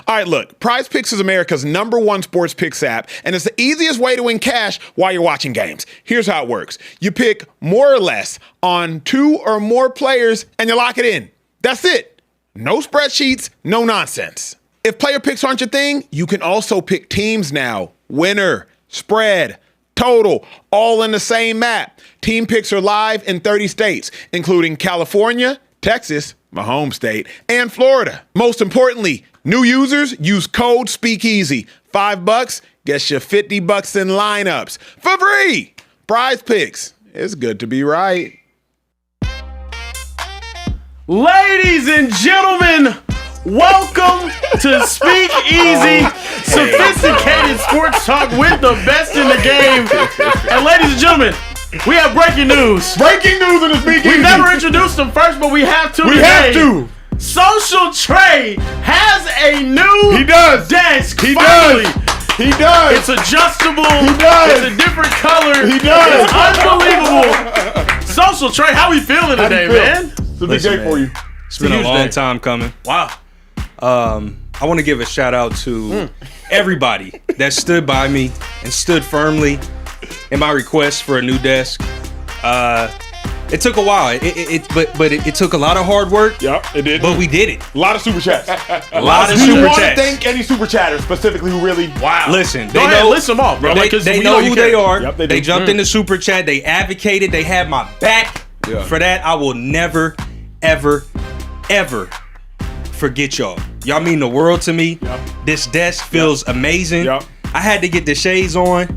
All right, look, PrizePicks is America's #1 sports picks app, and it's the easiest way to win cash while you're watching games. Here's how it works. You pick more or less on 2 or more players, and you lock it in. That's it. No spreadsheets, no nonsense. If player picks aren't your thing, you can also pick teams now. Winner, spread, total, all in the same app. Team picks are live in 30 states, including California, Texas, my home state, and Florida. Most importantly, new users use code Speakeasy. $5 gets you $50 in lineups for free. PrizePicks. It's good to be right. Ladies and gentlemen, welcome to Speakeasy, sophisticated sports talk with the best in the game. And ladies and gentlemen, we have breaking news. Breaking news in the Speakeasy. We never introduced them first, but we have to. We today. have to. Social Trey has a new desk. He finally. does. He does. It's adjustable. He does. It's a different color. He does. It's unbelievable. Social Trey, how we feeling today, man? It's a big day for you. It's been a long time coming. Wow. I want to give a shout out to everybody that stood by me and stood firmly in my request for a new desk. It took a while, but it took a lot of hard work. Yep, it did. But we did it. A lot of super chats. A lot of Do you super want to chats. thank any super chatters specifically who really? Wow. Listen, Go they ahead, know. list them off, bro. They know who they are. Yep, they do. jumped in the super chat. They advocated. They had my back. Yeah. For that, I will never, ever, ever forget y'all. Y'all mean the world to me. Yep. This desk feels amazing. Yep. I had to get the shades on.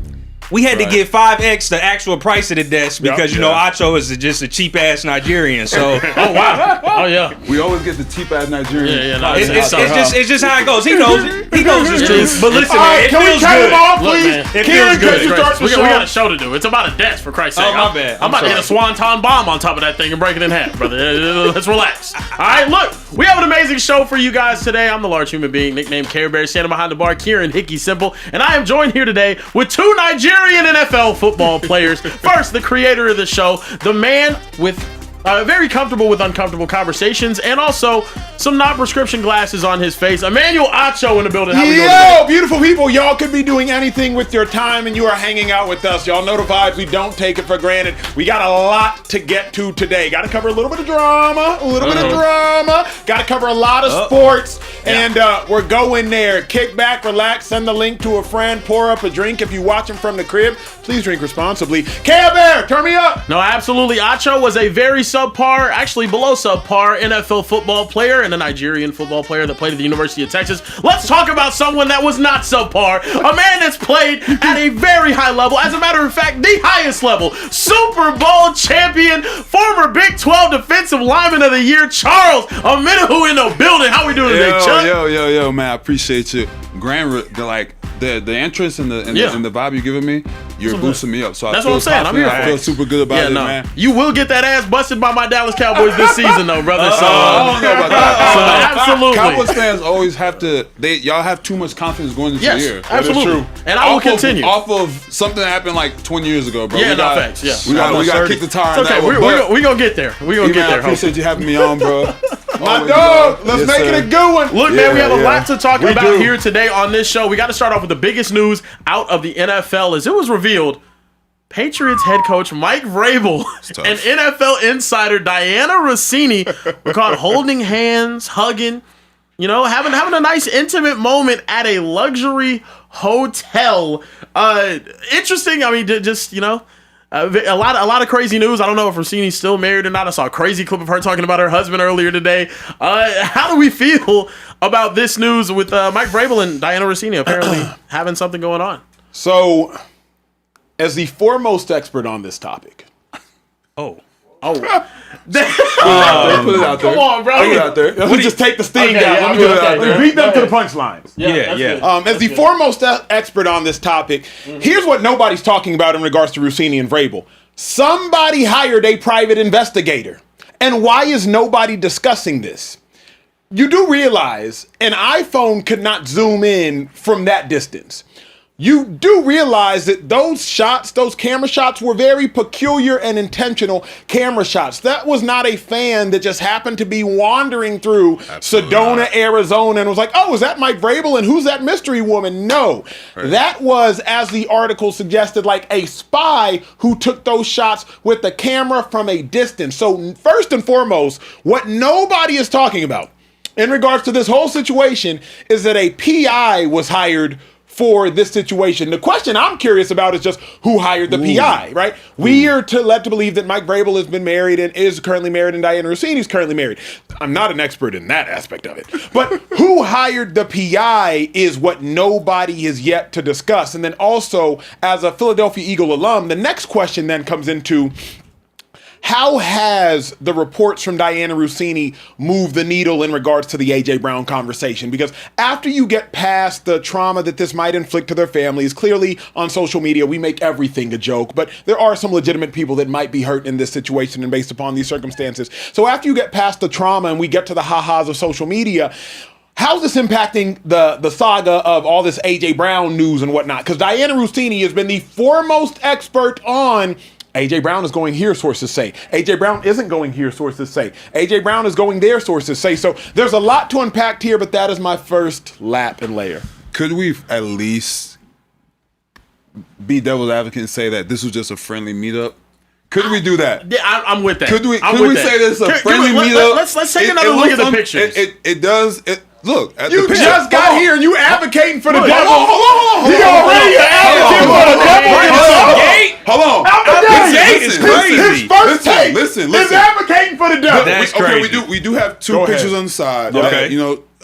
We had to get 5x the actual price of the desk because you know Acho is just a cheap ass Nigerian. So Oh wow. Oh yeah. We always get the cheap ass Nigerian. Yeah, no, it's just how it goes. He knows it. He knows it's true. But listen, All man, right, it can we feels cut good. him off, Look, please? man, it Kieran, feels good. could you start the We show? got a show to do. It's about a desk, for Christ's sake. Oh, my bad. I'm about to hit a swanton bomb on top of that thing and break it in half, brother. Let's relax. All right, look, we have an amazing show for you guys today. I'm the large human being, nicknamed Carebear, standing behind the bar, Kieran Hickey Simple, and I am joined here today with 2 Nigerian NFL football players. First, the creator of the show, the man with very comfortable with uncomfortable conversations, and also some non-prescription glasses on his face. Emmanuel Acho in the building. How we doing today? Yo, beautiful people. Y'all could be doing anything with your time, and you are hanging out with us. Y'all know the vibes. We don't take it for granted. We got a lot to get to today. Got to cover a little bit of drama, Got to cover a lot of sports, and we're going there. Kick back, relax, send the link to a friend, pour up a drink. If you're watching from the crib, please drink responsibly. Carebear, turn me up. No, absolutely. Acho was a very subpar, actually below subpar NFL football player and a Nigerian football player that played at the University of Texas. Let's talk about someone that was not subpar, a man that's played at a very high level. As a matter of fact, the highest level. Super Bowl champion, former Big 12 Defensive Lineman of the Year, Charles Omenihu in the building. How we doing today, Chuck? Yo, man, I appreciate you. The entrance and the vibe you're giving me, you're boosting me up. So That's what I'm saying. I'm here for I it. feel super good about it, man. You will get that ass busted by my Dallas Cowboys this season, though, brother. So, I don't know about that. absolutely. Cowboys fans always have to. Y'all have too much confidence going into the year. Absolutely. true. And I will continue. Off of something that happened like 20 years ago, bro. Yeah, no, facts. Yeah. We got to kick the tire on Okay, that one. we're going to get there. We're going to get I there. appreciate you having me on, bro. My dog, let's make it a good one. Look, man, we have a lot to talk about do. here today on this show. We got to start off with the biggest news out of the NFL as it was revealed. Patriots head coach Mike Vrabel and NFL insider Diana Russini were caught holding hands, hugging, having a nice intimate moment at a luxury hotel. Interesting. I mean, just, a lot of crazy news. I don't know if Russini's still married or not. I saw a crazy clip of her talking about her husband earlier today. How do we feel about this news with Mike Vrabel and Diana Russini apparently having something going on? So, as the foremost expert on this topic. Put it out there. Come on, bro. Put it out there. Let me just take the sting down. yeah, Let me okay. beat them to the punchlines. Yeah. As the foremost expert on this topic, here's what nobody's talking about in regards to Russini and Vrabel. Somebody hired a private investigator. And why is nobody discussing this? You do realize an iPhone could not zoom in from that distance. you do realize that those shots, those camera shots, were very peculiar and intentional camera shots. That was not a fan that just happened to be wandering through Sedona, Arizona, and was like, oh, is that Mike Vrabel, and who's that mystery woman? No. Right. That was, as the article suggested, like a spy who took those shots with the camera from a distance. So first and foremost, what nobody is talking about in regards to this whole situation is that a PI was hired for this situation. The question I'm curious about is just who hired the PI, right? We are led to believe that Mike Vrabel has been married and is currently married, and Diana Russini is currently married. I'm not an expert in that aspect of it. But who hired the PI is what nobody is yet to discuss. And then also, as a Philadelphia Eagle alum, the next question then comes into, how has the reports from Diana Russini moved the needle in regards to the A.J. Brown conversation? Because after you get past the trauma that this might inflict to their families, clearly on social media we make everything a joke, but there are some legitimate people that might be hurt in this situation and based upon these circumstances. So after you get past the trauma and we get to the ha-has of social media, how's this impacting the saga of all this A.J. Brown news and whatnot? Because Diana Russini has been the foremost expert on A.J. Brown is going here, sources say. A.J. Brown isn't going here, sources say. A.J. Brown is going there, sources say. So there's a lot to unpack here, but that is my first lap and layer. Could we at least be devil's advocate and say that this was just a friendly meetup? Could we do that? Yeah, I'm with that. Could we say this is a friendly meetup? Let's take another look at the pictures. It does. Look, you just got here and you advocating for the devil. Hold on. You already advocating for the devil. Hold on. This gate is crazy. His first take listen. is advocating for the devil. That's crazy. Okay, we do have two pictures on the side. Okay.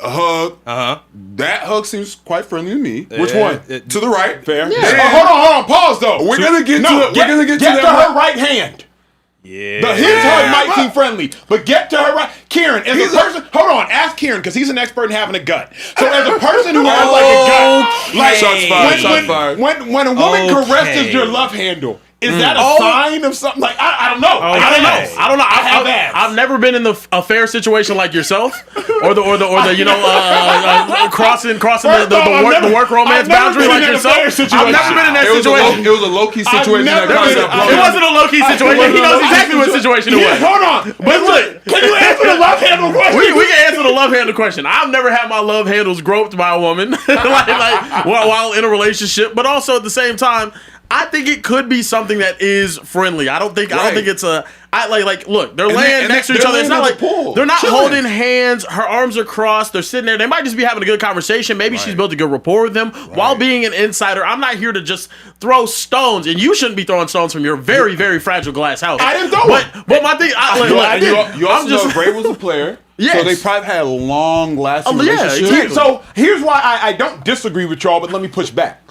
A hug. Uh-huh. That hug seems quite friendly to me. Which one? To the right. Fair. Yeah. Hold on. Pause though. We're gonna get to her right hand. Yeah. His hug might seem friendly, but get to her right. Kieran, as a person, hold on, ask Kieran, because he's an expert in having a gut. So as a person who has like a gut, like shots fired. When a woman caresses your love handle, is that a sign of something? Like I don't know. I don't know. I've never been in the affair situation like yourself, or the crossing the work romance boundary like yourself. I've never been in that situation. It was a low key situation. It wasn't a low key situation. He knows exactly what situation it was. Hold on, but look, can you answer the love handle question? We can answer the love handle question. I've never had my love handles groped by a woman while in a relationship, but also at the same time, I think it could be something that is friendly. I don't think it's a. Look, they're laying next to each other. It's not like they're not holding hands. Her arms are crossed. They're sitting there. They might just be having a good conversation. Maybe she's built a good rapport with them. While being an insider, I'm not here to just throw stones, and you shouldn't be throwing stones from your very, very fragile glass house. I didn't throw it. But my thing, you also know Vrabel's a player. Yes. So they probably had a long-lasting relationship. Exactly. So here's why I don't disagree with y'all, but let me push back.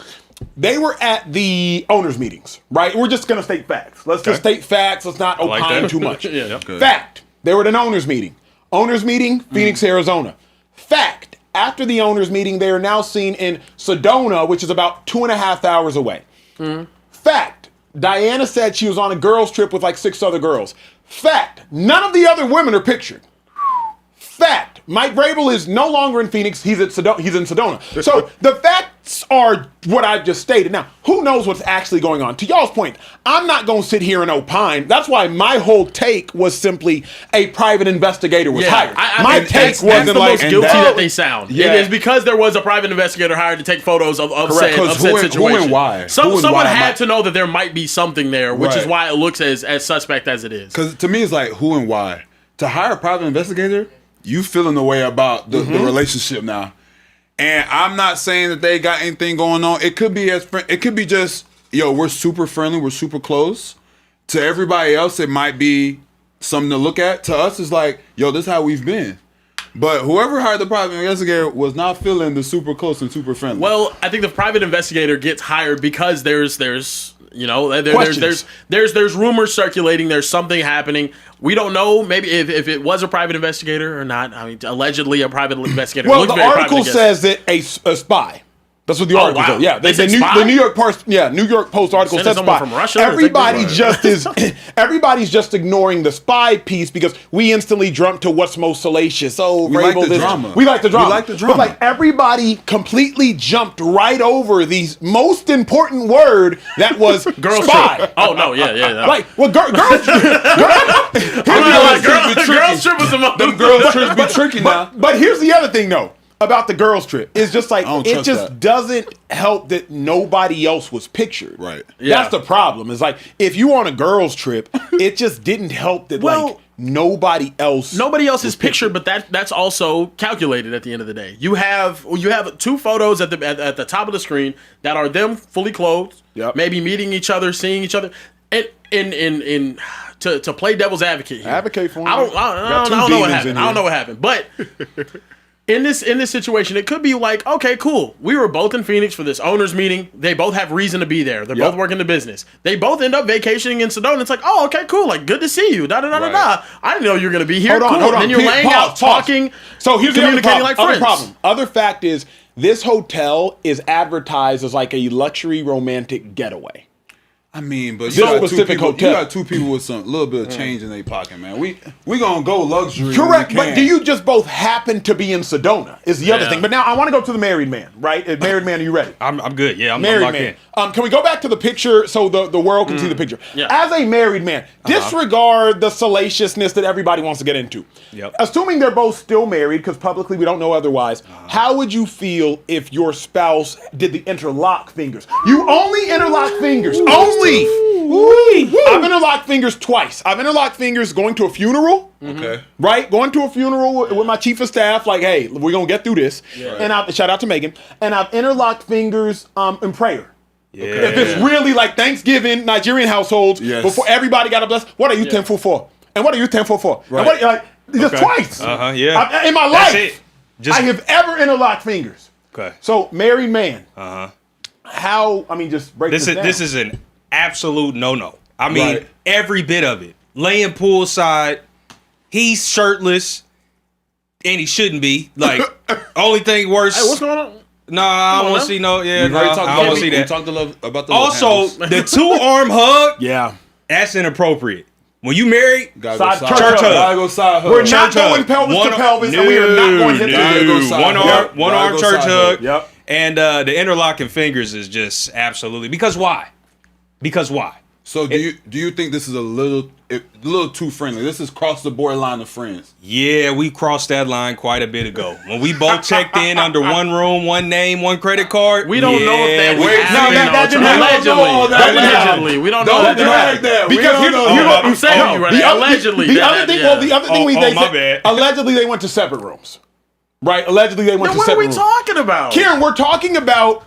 They were at the owners' meetings, right? We're just going to state facts. Let's just state facts. Let's not opine too much. Fact, they were at an owners' meeting. Owners' meeting, Phoenix, Arizona. Fact, after the owners' meeting, they are now seen in Sedona, which is about 2.5 hours away. Fact, Diana said she was on a girls' trip with like 6 other girls. Fact, none of the other women are pictured. Fact, Mike Vrabel is no longer in Phoenix. He's in Sedona. So the facts are what I just stated. Now, who knows what's actually going on? To y'all's point, I'm not going to sit here and opine. That's why my whole take was simply a private investigator was hired. My take wasn't the most guilty that they sound. Yeah. It is because there was a private investigator hired to take photos of said situation. Who and why? Someone had to know that there might be something there, which is why it looks as suspect as it is. Because to me, it's like who and why. To hire a private investigator, you feeling the way about the relationship now. And I'm not saying that they got anything going on. It could be just, we're super friendly, we're super close. To everybody else, it might be something to look at. To us, it's like, this is how we've been. But whoever hired the private investigator was not feeling the super close and super friendly. Well, I think the private investigator gets hired because there's rumors circulating. There's something happening. We don't know maybe if it was a private investigator or not. I mean, allegedly a private investigator. Well, the article says that a spy That's what the article said. Yeah, They said the spy? New York Post article said someone spy. from Russia? Everybody's just ignoring the spy piece because we instantly jump to what's most salacious. Oh, We like the drama. We like the drama. We like the drama. But like everybody completely jumped right over the most important word that was Girls spy. trip. Oh no, yeah. Like, well, girls Girls trip was the most. Them girls trips be tricky now. But here's the other thing, though, about the girls' trip. It's just like, I don't it trust just that. doesn't help that nobody else was pictured. Right. Yeah. That's the problem. It's like, if you on a girls' trip, it just didn't help that, like, nobody else is pictured, but that's also calculated at the end of the day. You have two photos at the top of the screen that are them fully clothed, maybe meeting each other, seeing each other. And to play devil's advocate here. Advocate for him. I don't know what happened. I don't know what happened. But in this situation, it could be like, okay, cool. We were both in Phoenix for this owners meeting. They both have reason to be there. They're both working the business. They both end up vacationing in Sedona. It's like, oh, okay, cool. Like, good to see you. Da da da da da. I didn't know you were gonna be here. Hold on. And then you're laying out, talking. So here's the other communicating problem. like friends. Other problem. Other fact is, this hotel is advertised as like a luxury romantic getaway. I mean, but This you got, specific hotel. hotel. You got two people with some little bit of change in their pocket, man. We gonna go luxury. Correct, when we but can. do you just both happen to be in Sedona? Is the other thing. But now I want to go to the married man, right? Married man, are you ready? I'm good. Yeah, I'm Married locked man. in. Can we go back to the picture so the world can see the picture? Yeah. As a married man, disregard the salaciousness that everybody wants to get into. Yep. Assuming they're both still married, because publicly we don't know otherwise, how would you feel if your spouse did the interlock fingers? You only interlock fingers. Only! I've interlocked fingers twice. I've interlocked fingers going to a funeral. Okay. Right? Going to a funeral with my chief of staff, like, hey, we're going to get through this. Yeah. And shout out to Megan. And I've interlocked fingers in prayer. Yeah. If it's really like Thanksgiving, Nigerian households, before everybody got a bless, what are you thankful for? And what are you thankful for? Right. And what, like, just twice. Yeah. In my That's life, it. I have ever interlocked fingers. Okay. So, married man. How, I mean, just break this down. This is an absolute no-no. I mean, every bit of it. Laying poolside, he's shirtless, and he shouldn't be. Like, only thing worse. Hey, what's going on? No, I don't want to see no. Yeah, no, I don't want to see We that. talked about the Also, the 2-arm hug. Yeah. That's inappropriate. When you married, gotta Side go church side hug. hug. Gotta go side hug. We're church not going hug. pelvis to pelvis, and we are not going hip to Gotta hip. go side one hug. arm Gotta go church side hug. Yep. And the interlocking fingers is just absolutely because why? Because why? So do you think this is a little too friendly? This is cross the borderline of friends. Yeah, we crossed that line quite a bit ago. When we both checked in under one room, one name, one credit card. We don't know if that we- happened. didn't happen. Allegedly. We don't know that. Because here's I'm saying you right. Allegedly. The other thing, the other thing they my said, bad. allegedly they went to separate rooms. Right? Allegedly they went to What are separate we rooms. talking about? Kieran, we're talking about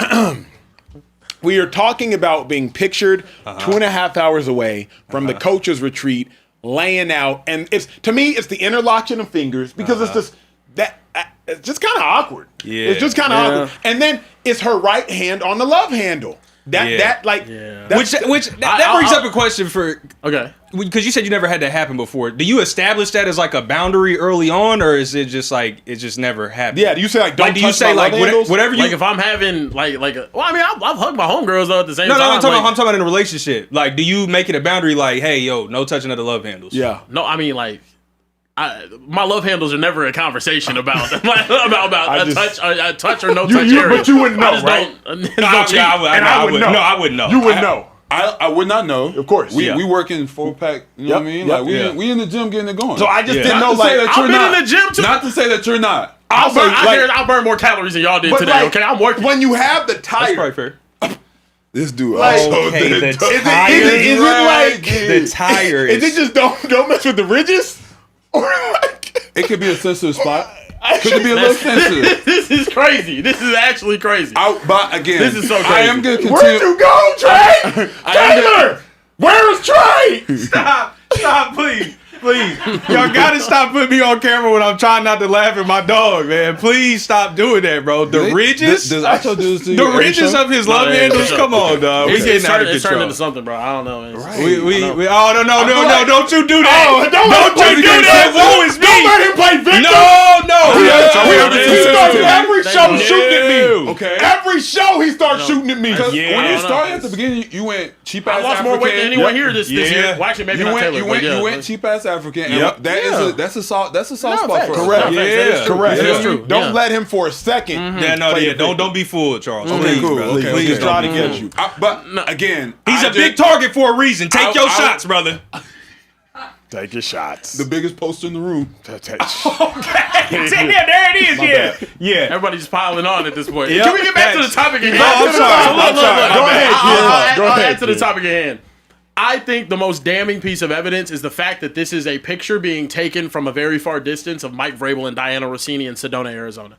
we are talking about being pictured 2.5 hours away from the coach's retreat, laying out, and it's to me it's the interlocking of fingers because it's just that it's just kind of awkward. Yeah. It's just kind of awkward. And then it's her right hand on the love handle. That Which that brings up a question for Okay. because you said you never had that happen before. Do you establish that as like a boundary early on, or is it just like it just never happened? Yeah, do you say like don't Like, do you touch say my like love handles? whatever you? Like if I'm having well, I mean, I've hugged my homegirls though at the same no, time. I'm talking about in a relationship. Like, do you make it a boundary? Like, hey, yo, no touching of the love handles. Yeah. No, I mean like. My love handles are never a conversation about a touch or no touch area. But you wouldn't know, I just right? I wouldn't know. No, I wouldn't know. You would know. I would not know. Of course. We working 4-pack. You know what I mean? Yep, Like we in the gym getting it going. So I just Yeah. didn't know Not to say like that you're I've been not. in the gym too. Not to say that you're not. I'll burn more calories than y'all did today. like, Okay, I'm working. when you have the That's tire. probably fair. This dude. Like, Okay, the Is tire. it like The tire is is. it just don't mess with the ridges? Or like It could be a sensitive spot. Could it be a little sensitive? This is crazy. This is actually crazy. But again, This is so crazy. I am gonna continue. where'd you go, Trey? Taylor! Where's Trey? Stop, please. Please. Y'all gotta stop putting me on camera when I'm trying not to laugh at my dog, man. Please stop doing that, bro. The ridges. Does Acho do this to you The every ridges show? of his love handles. Come on, dog. We getting out of It's turned control. into something, bro. I don't know. Man. Right. We oh no, don't you do that. Oh, don't you do that. Woe is me. Don't let him play victim. No. He starts every show shooting at me. No. Okay. Every show at me. Because Yeah, when I you don't started know. at the beginning, you went cheap ass I lost African. more weight than anyone here this year. Yeah. Well, actually, maybe You not went, Taylor. you but went, yeah. you went cheap ass African. Yep. And that's a soft No, spot for facts. us. Correct. No, facts. That is true. Correct. That is Yeah. true. Don't Yeah. let him for a second. Don't be fooled, Charles. Okay, Please, cool. bro. Okay, Please he's don't trying be to get fooled. you. But again, He's a big target for a reason. Take your I- shots, brother. Take your shots. The biggest poster in the room. There it is. Yeah. Yeah. Everybody's piling on at this point. Yep. Can we get back to the Facts. topic at hand? No, I'm sorry. Go ahead, kid. Go I'll ahead, add to the kid. topic at hand. I think the most damning piece of evidence is the fact that this is a picture being taken from a very far distance of Mike Vrabel and Diana Rossini in Sedona, Arizona.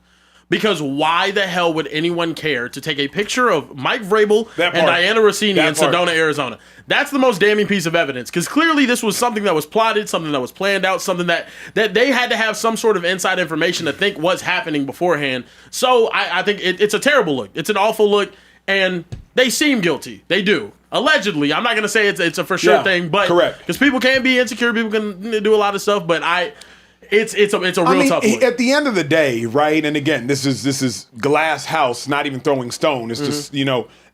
Because why the hell would anyone care to take a picture of Mike Vrabel That and part. Diana Rossini That in part. Sedona, Arizona? That's the most damning piece of evidence. Because clearly this was something that was plotted, something that was planned out, something that they had to have some sort of inside information to think was happening beforehand. So I think it's a terrible look. It's an awful look. And they seem guilty. They do. Allegedly. I'm not going to say it's a for sure Yeah, thing. But correct. Because people can be insecure. People can do a lot of stuff. But it's a real tough look. At the end of the day, right? And again, this is glass house, not even throwing stone. It's just,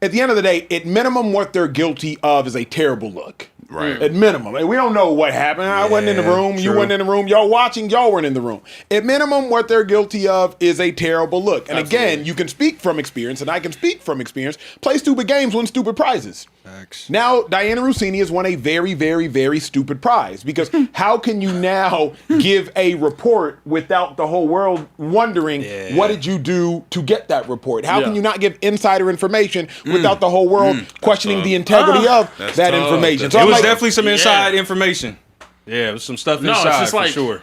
at the end of the day, at minimum, what they're guilty of is a terrible look. Right. At minimum. And we don't know what happened. I wasn't in the room. You true. weren't in the room. Y'all watching, y'all weren't in the room. At minimum, what they're guilty of is a terrible look. And again, you can speak from experience, and I can speak from experience. Play stupid games, win stupid prizes. Facts. Now, Diana Rossini has won a very, very, very stupid prize because how can you now give a report without the whole world wondering what did you do to get that report? How can you not give insider information without the whole world questioning the integrity of That's that tough. information? That's So It I'm was like, definitely some inside information. Yeah, it was some stuff No, it's inside just for like- sure.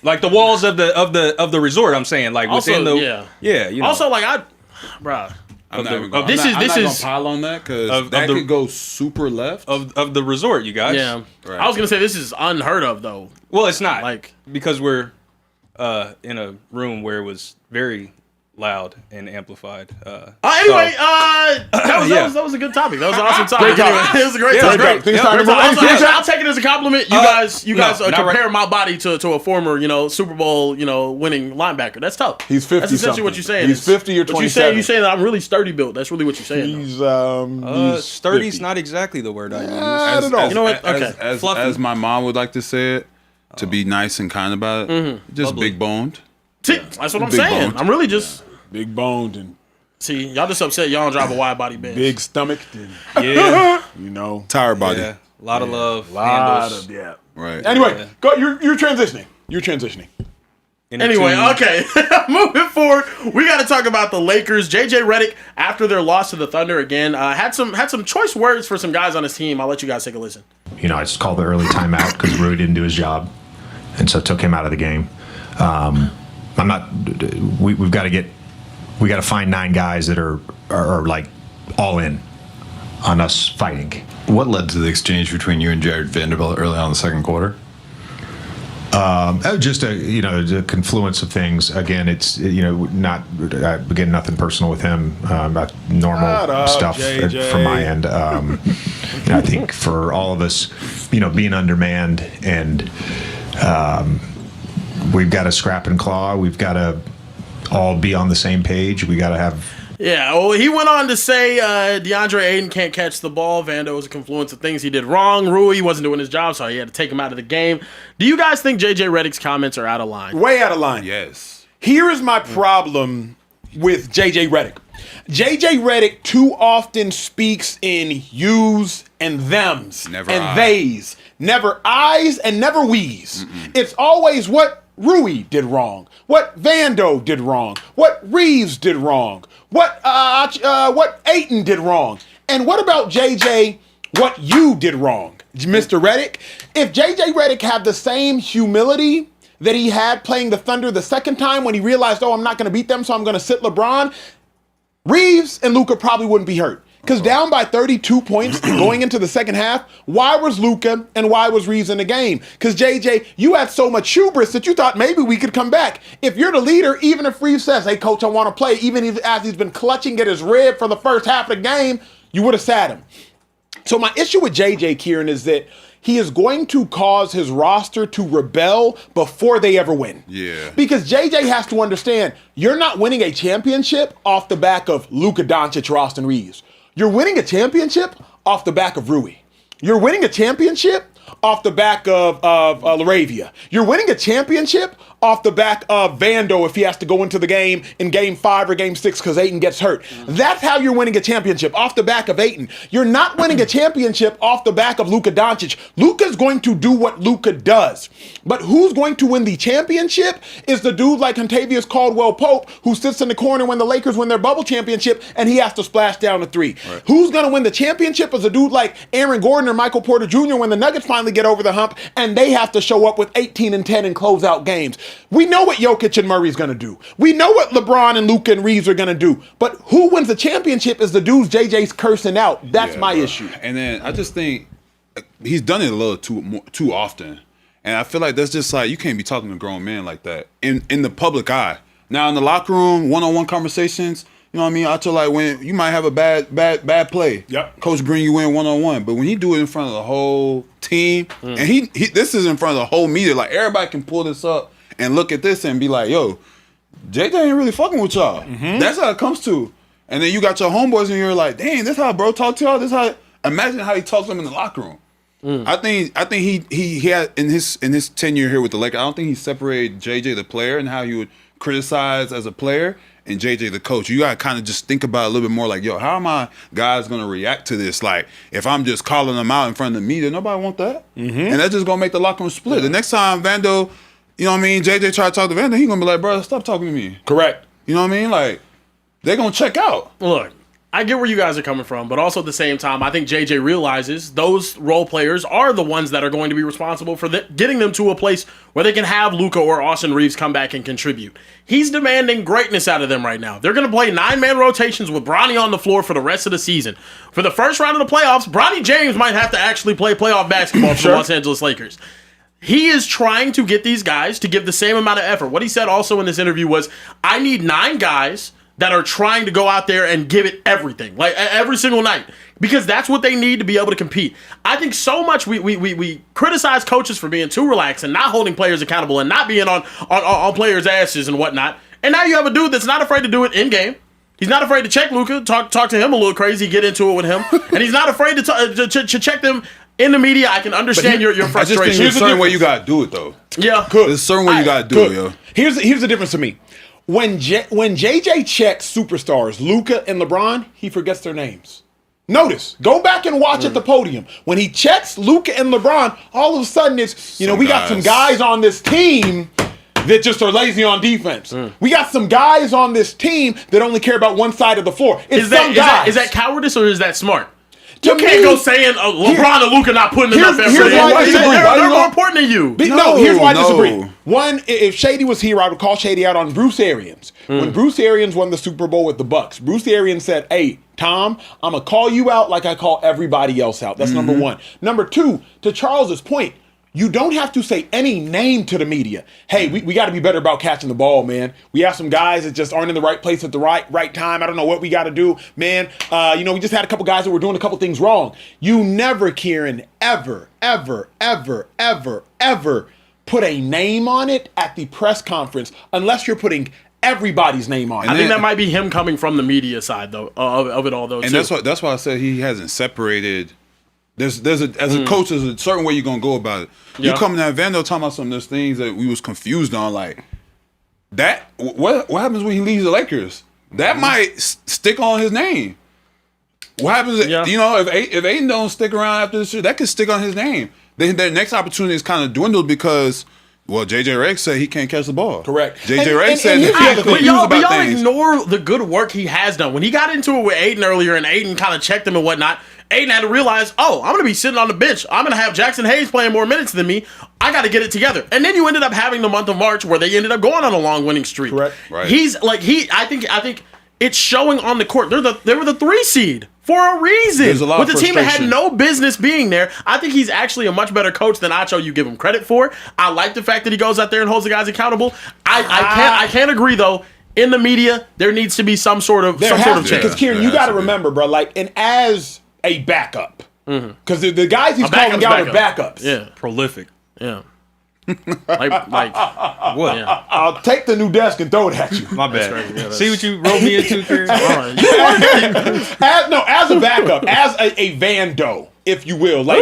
Like the walls of the resort. I'm saying, like Also, within the you know. Also, bruh. I'm not even this I'm not is- gonna pile on that because that the- could go super left. of the resort, you guys. Yeah. Right. I was going to say this is unheard of, though. Well, it's not Like- because we're in a room where it was very loud and amplified. Anyway, that was a good topic. That was an awesome topic. Great topic. Anyway, it was a great Yeah, topic. it was great. Things Yeah, started great moving. topic. Also, I'll take it as a compliment. You guys no, not compare right. my body to a former, Super Bowl, winning linebacker. That's tough. He's 50 That's essentially what something. you're saying. He's 50 or What you're saying, 27. you're saying that I'm really sturdy built. That's really what you're saying. he's Sturdy's 50. not exactly the word I use. I don't know. You know what? Okay. Fluffy. As my mom would like to say it, to be nice and kind about it, just Bubbly. big boned. See, that's what I'm Big saying. boned. I'm really just Big boned and see y'all just upset y'all don't drive a wide body bench. big stomach and, Yeah, Tired body. yeah. A lot of love. lot handles. of, yeah. Right. Anyway, go. You're transitioning. You're transitioning. In the Anyway, two- okay, moving forward, we got to talk about the Lakers. JJ Redick, after their loss to the Thunder again, had some choice words for some guys on his team. I'll let you guys take a listen. I just called the early timeout because Rui didn't do his job, and so took him out of the game. I'm not. We've got to find 9 guys that are like all in on us fighting. What led to the exchange between you and Jared Vanderbilt early on in the second quarter? Just a confluence of things. Again, it's not again nothing personal with him. About normal Shut up, stuff JJ. from my end. I think for all of us, being undermanned and we've got to scrap and claw. We've got to all be on the same page. We got to have. Yeah, well, he went on to say DeAndre Ayton can't catch the ball. Vando was a confluence of things he did wrong. Rui wasn't doing his job, so he had to take him out of the game. Do you guys think JJ Redick's comments are out of line? Way out of line. Yes. Here is my problem with JJ Redick. JJ Redick too often speaks in yous and thems Never and I. theys, never I's and never we's. It's always what Rui did wrong, what Vando did wrong, what Reeves did wrong, what Ayton did wrong, and what about JJ? What you did wrong, Mr. Redick? If JJ Redick had the same humility that he had playing the Thunder the second time when he realized, I'm not going to beat them, so I'm going to sit LeBron, Reeves and Luka probably wouldn't be hurt. Because down by 32 points going into the second half, why was Luka and why was Reeves in the game? Because, JJ, you had so much hubris that you thought maybe we could come back. If you're the leader, even if Reeves says, hey, coach, I want to play, even as he's been clutching at his rib for the first half of the game, you would have sat him. So my issue with JJ, Kieran, is that he is going to cause his roster to rebel before they ever win. Yeah. Because JJ has to understand, you're not winning a championship off the back of Luka Doncic or Austin Reeves. You're winning a championship off the back of Rui. You're winning a championship off the back of Laravia. You're winning a championship off the back of Vando if he has to go into the game in game 5 or game 6 because Ayton gets hurt. That's how you're winning a championship, off the back of Ayton. You're not winning a championship off the back of Luka Doncic. Luka's going to do what Luka does. But who's going to win the championship is the dude like Contavious Caldwell-Pope who sits in the corner when the Lakers win their bubble championship and he has to splash down a 3. Right. Who's going to win the championship is a dude like Aaron Gordon or Michael Porter Jr. when the Nuggets finally get over the hump and they have to show up with 18 and 10 and close out games. We know what Jokic and Murray's going to do. We know what LeBron and Luka and Reeves are going to do. But who wins the championship is the dudes JJ's cursing out. That's my issue. And then I just think he's done it a little too often. And I feel like that's just like, you can't be talking to grown men like that in the public eye. Now in the locker room, one-on-one conversations, you know what I mean? I feel like when you might have a bad play, coach bring you in one-on-one. But when he do it in front of the whole team, and he this is in front of the whole media, like everybody can pull this up and look at this and be like, yo, JJ ain't really fucking with y'all. That's how it comes to. And then you got your homeboys and you're like, dang, this how bro talk to y'all. This how, imagine how he talks to them in the locker room. I think he had in his tenure here with the Lakers, I don't think he separated JJ the player and how he would criticize as a player and JJ the coach. You gotta kind of just think about it a little bit more like, yo, how are my guys gonna react to this? Like, if I'm just calling them out in front of the media, nobody want that. And that's just gonna make the locker room split. The next time Vando, you know what I mean, JJ try to talk to Vando, he gonna be like, bro, stop talking to me. Correct. You know what I mean? Like, they're gonna check out. Look, I get where you guys are coming from, but also at the same time, I think JJ realizes those role players are the ones that are going to be responsible for getting them to a place where they can have Luka or Austin Reeves come back and contribute. He's demanding greatness out of them right now. They're going to play 9-man rotations with Bronny on the floor for the rest of the season. For the first round of the playoffs, Bronny James might have to actually play playoff basketball for the Los Angeles Lakers. He is trying to get these guys to give the same amount of effort. What he said also in this interview was, I need 9 guys that are trying to go out there and give it everything, like every single night, because that's what they need to be able to compete. I think so much we criticize coaches for being too relaxed and not holding players accountable and not being on players' asses and whatnot. And now you have a dude that's not afraid to do it in game. He's not afraid to check Luka, talk to him a little crazy, get into it with him, and he's not afraid to check them in the media. I can understand your frustration. I just think there's a certain way you gotta do it though. Yeah, there's a certain way you gotta do it, yo. Here's the difference to me. When JJ checks superstars, Luka and LeBron, he forgets their names. Notice, go back and watch at the podium. When he checks Luka and LeBron, all of a sudden it's, we got some guys on this team that just are lazy on defense. We got some guys on this team that only care about one side of the floor. Is that cowardice or is that smart? You can't go saying LeBron and Luka not putting enough effort in. They're more important than you. Here's why I disagree. One, if Shady was here, I would call Shady out on Bruce Arians. When Bruce Arians won the Super Bowl with the Bucks, Bruce Arians said, hey, Tom, I'm going to call you out like I call everybody else out. That's number one. Number two, to Charles's point, you don't have to say any name to the media. Hey, we got to be better about catching the ball, man. We have some guys that just aren't in the right place at the right time. I don't know what we got to do, man. We just had a couple guys that were doing a couple things wrong. You never, Kieran, ever put a name on it at the press conference unless you're putting everybody's name on it. I think that might be him coming from the media side, though, of it all, though. And that's why I said he hasn't separated. As a coach, there's a certain way you're gonna go about it. You coming at Vando talking about some of those things that we was confused on, like that. What happens when he leaves the Lakers? That might stick on his name. What happens? If Aiden don't stick around after this year, that could stick on his name. Then their next opportunity is kind of dwindled because, well, JJ Redick said he can't catch the ball. Correct. JJ Redick said he's but confused about y'all things. Ignore the good work he has done. When he got into it with Aiden earlier, and Aiden kind of checked him and whatnot, Aiden had to realize, I'm going to be sitting on the bench. I'm going to have Jackson Hayes playing more minutes than me. I got to get it together. And then you ended up having the month of March where they ended up going on a long winning streak. Correct. Right. I think it's showing on the court. They were the 3 seed for a reason. There's a lot with of the team that had frustration. no business being there. I think he's actually a much better coach than Acho you give him credit for. I like the fact that he goes out there and holds the guys accountable. I can't agree though. In the media, there needs to be some sort of change. Because Kieran, you got to remember, bro. And as a backup, Because the guys he's calling out are backups. Yeah. Prolific. Yeah. like What? yeah. I'll take the new desk and throw it at you. My bad. crazy. Yeah, See what you wrote me into, Karen? As a backup, as a Vando, if you will. Like,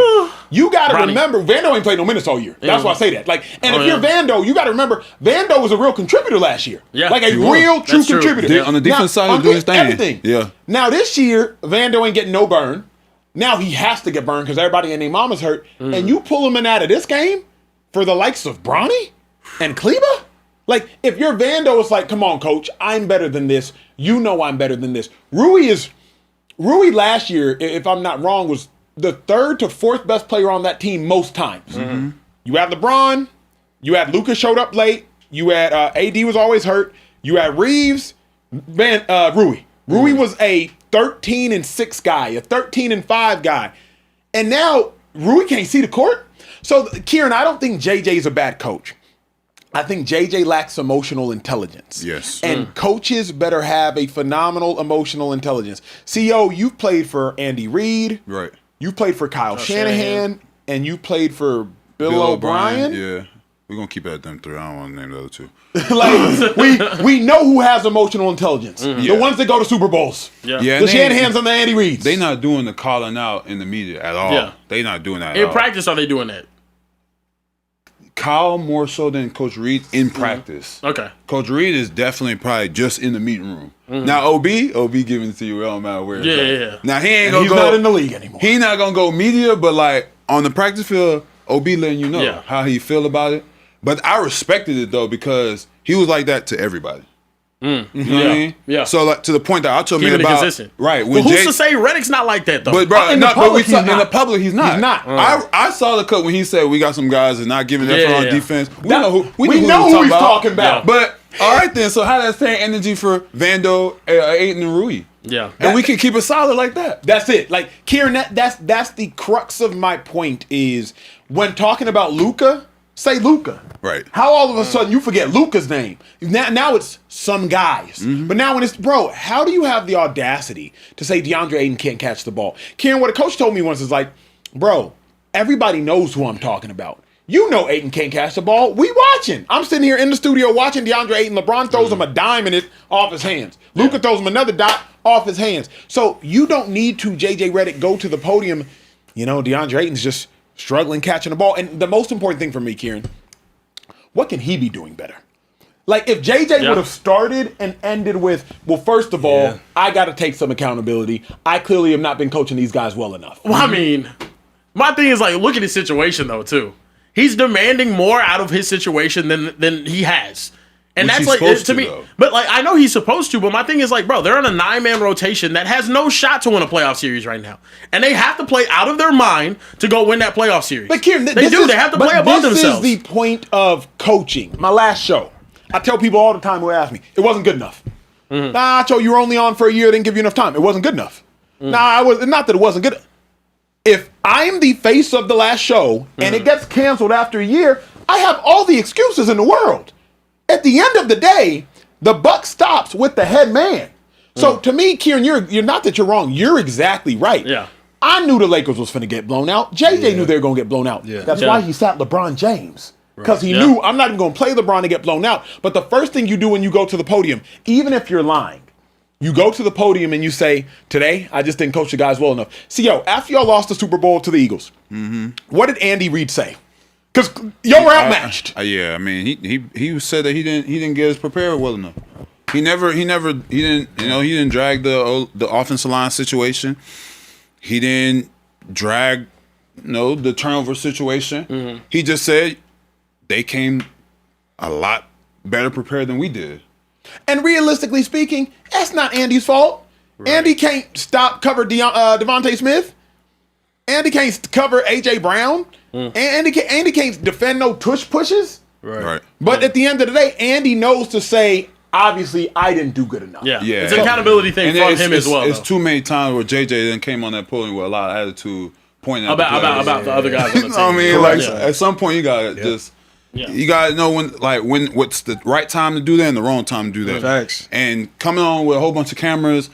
you got to remember, Vando ain't played no minutes all year. That's why I say that. Like, and if you're Vando, you got to remember, Vando was a real contributor last year. Yeah. Like, a He real, true That's true. contributor. On the defense side, he's doing his thing. Everything. Yeah. Now, this year, Vando ain't getting no burn. Now he has to get burned because everybody and their mama's hurt. And you pull him in out of this game for the likes of Bronny and Kleba? Like, if you're Vando, it's like, come on, coach, I'm better than this. You know I'm better than this. Rui last year, if I'm not wrong, was the 3rd to 4th best player on that team most times. You had LeBron, you had Luka showed up late, you had AD was always hurt, you had Reeves, Rui. Rui was a 13-6 guy, a 13-5 guy. And now Rui can't see the court. So, Kieran, I don't think JJ's a bad coach. I think JJ lacks emotional intelligence. Yes. And coaches better have a phenomenal emotional intelligence. CEO, you've played for Andy Reid. Right. You've played for Kyle Shanahan. And you played for Bill O'Brien. Yeah. We're going to keep it at them 3. I don't want to name the other 2. Like, we know who has emotional intelligence. The ones that go to Super Bowls. Yeah. The Shanahans and the Andy Reids. They not doing the calling out in the media at all. Yeah. They not doing that at In all. practice, are they doing that? Kyle more so than Coach Reid in practice. Okay. Coach Reid is definitely probably just in the meeting room. Now OB giving it to you. It don't matter where. Yeah. Now he ain't And gonna he's go. not in the league anymore. He not gonna go media, but like on the practice field, OB letting you know how he feel about it. But I respected it though because he was like that to everybody. You know what I mean? Yeah. So like to the point that I told me Keeping it about consistent. Right. Well, who's to say Reddick's not like that though? But bro, In the public, he's in not. the public, he's not. He's not. I saw the cut when he said we got some guys that not giving effort on defense. We know who we know who he's talking about. But all right then, so how that same energy for Vando, Ayton, and Rui? Yeah. And we can keep it solid like that. That's it. Like, Kieran, that's the crux of my point is when talking about Luka, say Luka. Right. How all of a sudden you forget Luka's name? Now it's some guys. But now when it's, bro, how do you have the audacity to say DeAndre Ayton can't catch the ball? Kieran, what a coach told me once is like, bro, everybody knows who I'm talking about. You know Ayton can't catch the ball. We watching. I'm sitting here in the studio watching DeAndre Ayton. LeBron throws him a dime and it's off his hands. Luka throws him another dot off his hands. So you don't need to, JJ Redick, go to the podium. You know, DeAndre Ayton's just struggling catching the ball. And the most important thing for me, Kieran, what can he be doing better? Like, if JJ would have started and ended with, well, first of all, I got to take some accountability. I clearly have not been coaching these guys well enough. Well, I mean, my thing is like, look at his situation though too. He's demanding more out of his situation than he has. And Which that's he's like supposed to to, me. though. But like I know he's supposed to, but my thing is like, bro, they're on a 9-man rotation that has no shot to win a playoff series right now. And they have to play out of their mind to go win that playoff series. But Kieran, they have to play above themselves. This is the point of coaching. My last show, I tell people all the time who ask me, it wasn't good enough. Nah, Acho, you were only on for a year, didn't give you enough time. It wasn't good enough. Nah, I was not that it wasn't good. If I'm the face of the last show and it gets canceled after a year, I have all the excuses in the world. At the end of the day, the buck stops with the head man. So to me, Kieran, you're not that you're wrong. You're exactly right. Yeah. I knew the Lakers was finna get blown out. JJ knew they were gonna get blown out. That's why he sat LeBron James. Because he knew I'm not even gonna play LeBron to get blown out. But the first thing you do when you go to the podium, even if you're lying, you go to the podium and you say, today, I just didn't coach the guys well enough. See, after y'all lost the Super Bowl to the Eagles, what did Andy Reid say? Because y'all were outmatched. I mean, he said that he didn't get us prepared well enough. He didn't drag the offensive line situation. He didn't drag the turnover situation. He just said they came a lot better prepared than we did. And realistically speaking, that's not Andy's fault. Right. Andy can't cover Devontae Smith. Andy can't cover A.J. Brown. Andy can't defend no tush pushes. Right. But at the end of the day, Andy knows to say, obviously, I didn't do good enough. Yeah. It's an accountability thing from him as well. It's too many times where JJ then came on that podium with a lot of attitude, pointing out about the other guys on the team. I mean, at some point you gotta just you gotta know when what's the right time to do that and the wrong time to do that. Facts. And coming on with a whole bunch of cameras,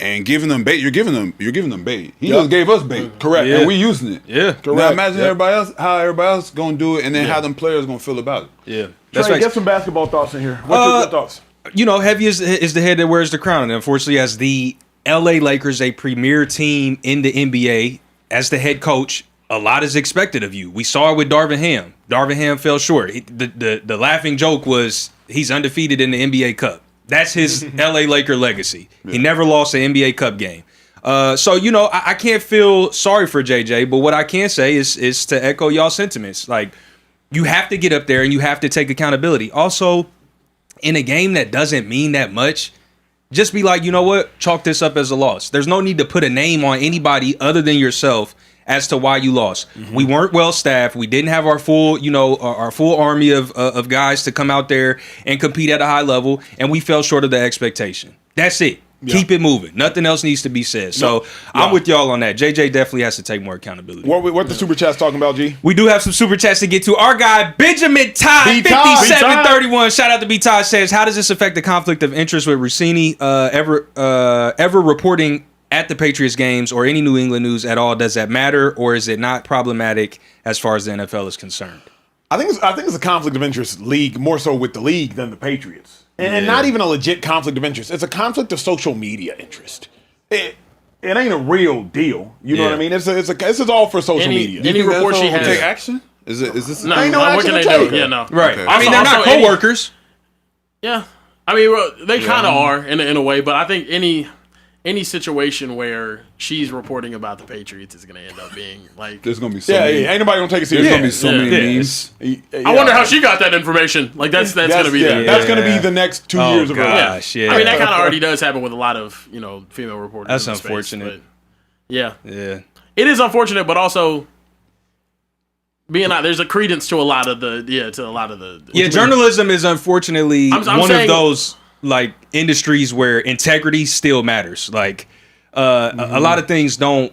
and giving them bait. You're giving them bait. He just gave us bait, correct? Yeah. And we using it. Yeah. Correct. Now imagine how everybody else gonna do it, and then how them players gonna feel about it. Yeah. Trey, get some basketball thoughts in here. What's your thoughts? Heavy is the head that wears the crown, and unfortunately, as the LA Lakers, a premier team in the NBA, as the head coach, a lot is expected of you. We saw it with Darvin Ham. Darvin Ham fell short. The laughing joke was he's undefeated in the NBA Cup. That's his LA Laker legacy. Yeah. He never lost an NBA Cup game. So I can't feel sorry for JJ, but what I can say is to echo y'all sentiments. Like, you have to get up there and you have to take accountability. Also, in a game that doesn't mean that much, just be like, you know what? Chalk this up as a loss. There's no need to put a name on anybody other than yourself as to why you lost. Mm-hmm. We weren't well staffed. We didn't have our full, our full army of guys to come out there and compete at a high level, and we fell short of the expectation. That's it. Yeah. Keep it moving. Nothing else needs to be said. So I'm with y'all on that. JJ definitely has to take more accountability. What the super chat's talking about, G? We do have some super chats to get to. Our guy Benjamin Todd 5731. Shout out to B Todd, says, how does this affect the conflict of interest with Russini ever reporting at the Patriots games or any New England news at all? Does that matter, or is it not problematic as far as the NFL is concerned? I think it's a conflict of interest league, more so with the league than the Patriots. And not even a legit conflict of interest. It's a conflict of social media interest. It ain't a real deal. You know what I mean? This is all for social media. Any report she has take action? Is this? No, ain't no action to take. Yeah, no. Right. Okay. I mean, they're not co-workers. Yeah. I mean, they kind of are in a way, but I think any situation where she's reporting about the Patriots is going to end up being like... There's going to be so many... ain't nobody going to take it serious. There's going to be so many memes. I wonder how she got that information. Like, that's going to be... That's going to be the next 2 years of her life. Yeah. I mean, that kind of already does happen with a lot of, female reporters. That's in unfortunate. Space, yeah. Yeah. It is unfortunate, but also... there's a credence to a lot of the... Journalism is unfortunately I'm one saying, of those, like, industries where integrity still matters. Like... a lot of things don't.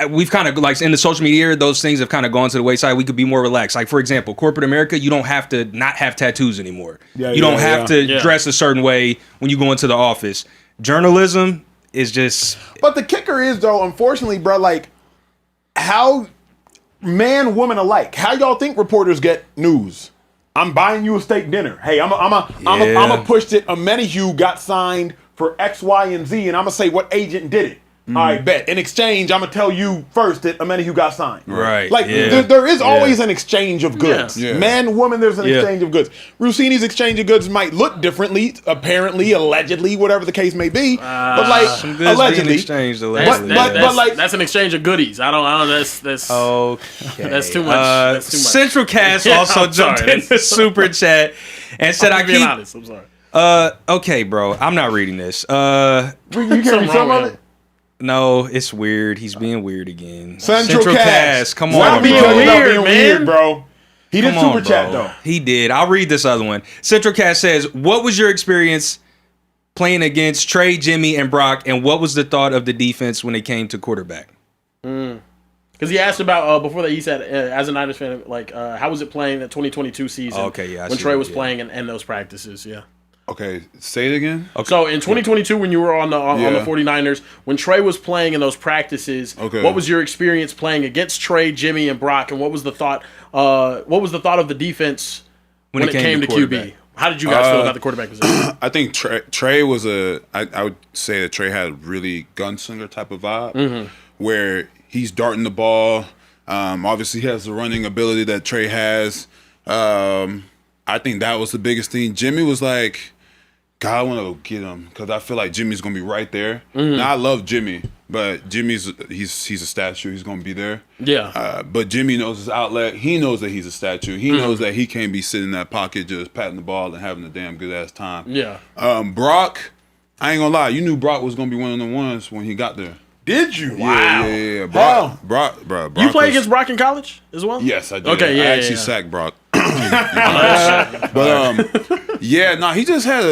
We've kind of, like, in the social media era, those things have kind of gone to the wayside. We could be more relaxed. Like, for example, corporate America, you don't have to not have tattoos anymore. You don't have to dress a certain way when you go into the office. Journalism is just. But the kicker is, though, unfortunately, bro, like, how man, woman alike, how y'all think reporters get news? I'm buying you a steak dinner. Hey, I'm a push that Omenihu got signed for X, Y, and Z, and I'm going to say what agent did it. I bet. In exchange, I'm going to tell you first that Omenihu got signed. Right. Like, there is always an exchange of goods. Yeah. Man, woman, there's an exchange of goods. Russini's exchange of goods might look differently, apparently, allegedly, whatever the case may be. But, like, allegedly. Exchanged, that's an exchange of goodies. I don't that's okay. That's too much. That's too much. Central Cast also jumped in the super chat and said, I'm being honest. I'm sorry. Okay, bro. I'm not reading this. You can't read some of it? No, it's weird. He's being weird again. Central Cast. Come Stop on, being bro. weird, bro. He did super chat, though. He did. I'll read this other one. Central Cast says, what was your experience playing against Trey, Jimmy, and Brock, and what was the thought of the defense when it came to quarterback? Because he asked about, before that, he said, as a Niners fan, like, how was it playing the 2022 season when Trey was playing in those practices, Okay, say it again. Okay. So in 2022, when you were on the 49ers, when Trey was playing in those practices, what was your experience playing against Trey, Jimmy, and Brock, and what was the thought? What was the thought of the defense when it came to QB? How did you guys feel about the quarterback position? I think Trey was I would say that Trey had a really gunslinger type of vibe, where he's darting the ball. Obviously, he has the running ability that Trey has. I think that was the biggest thing. Jimmy was like, God, I want to go get him because I feel like Jimmy's gonna be right there. Now I love Jimmy, but he's a statue. He's gonna be there. Yeah. But Jimmy knows his outlet. He knows that he's a statue. He knows that he can't be sitting in that pocket just patting the ball and having a damn good ass time. Yeah. Brock, I ain't gonna lie. You knew Brock was gonna be one of the ones when he got there. Did you? Wow. Yeah. Brock, you played against Brock in college as well? Yes, I did. Okay, I actually sacked Brock. But he just had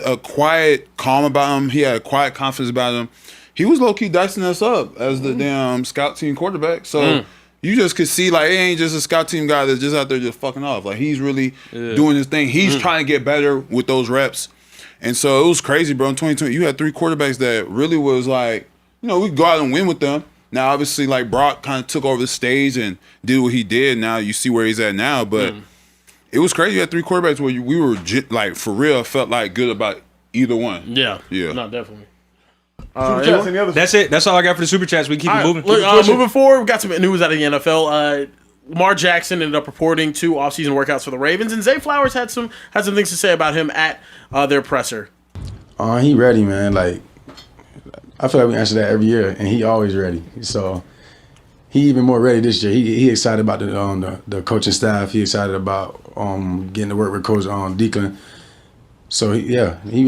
a quiet calm about him. He had a quiet confidence about him. He was low key dicing us up as the damn scout team quarterback. So you just could see like it ain't just a scout team guy that's just out there just fucking off. Like he's really doing his thing. He's trying to get better with those reps. And so it was crazy, bro. In 2020, you had 3 quarterbacks that really was like, we could go out and win with them. Now, obviously, like Brock kind of took over the stage and did what he did. Now you see where he's at now, but it was crazy. You had 3 quarterbacks where we were like for real felt like good about either one. Yeah, no, definitely. Super chats, any others? That's it. That's all I got for the super chats. We keep it moving. Look, moving forward, we got some news out of the NFL. Lamar Jackson ended up reporting 2 offseason workouts for the Ravens, and Zay Flowers had some things to say about him at their presser. He ready, man. Like, I feel like we answer that every year, and he always ready. So he even more ready this year. He excited about the coaching staff. He excited about getting to work with Coach Deacon. So he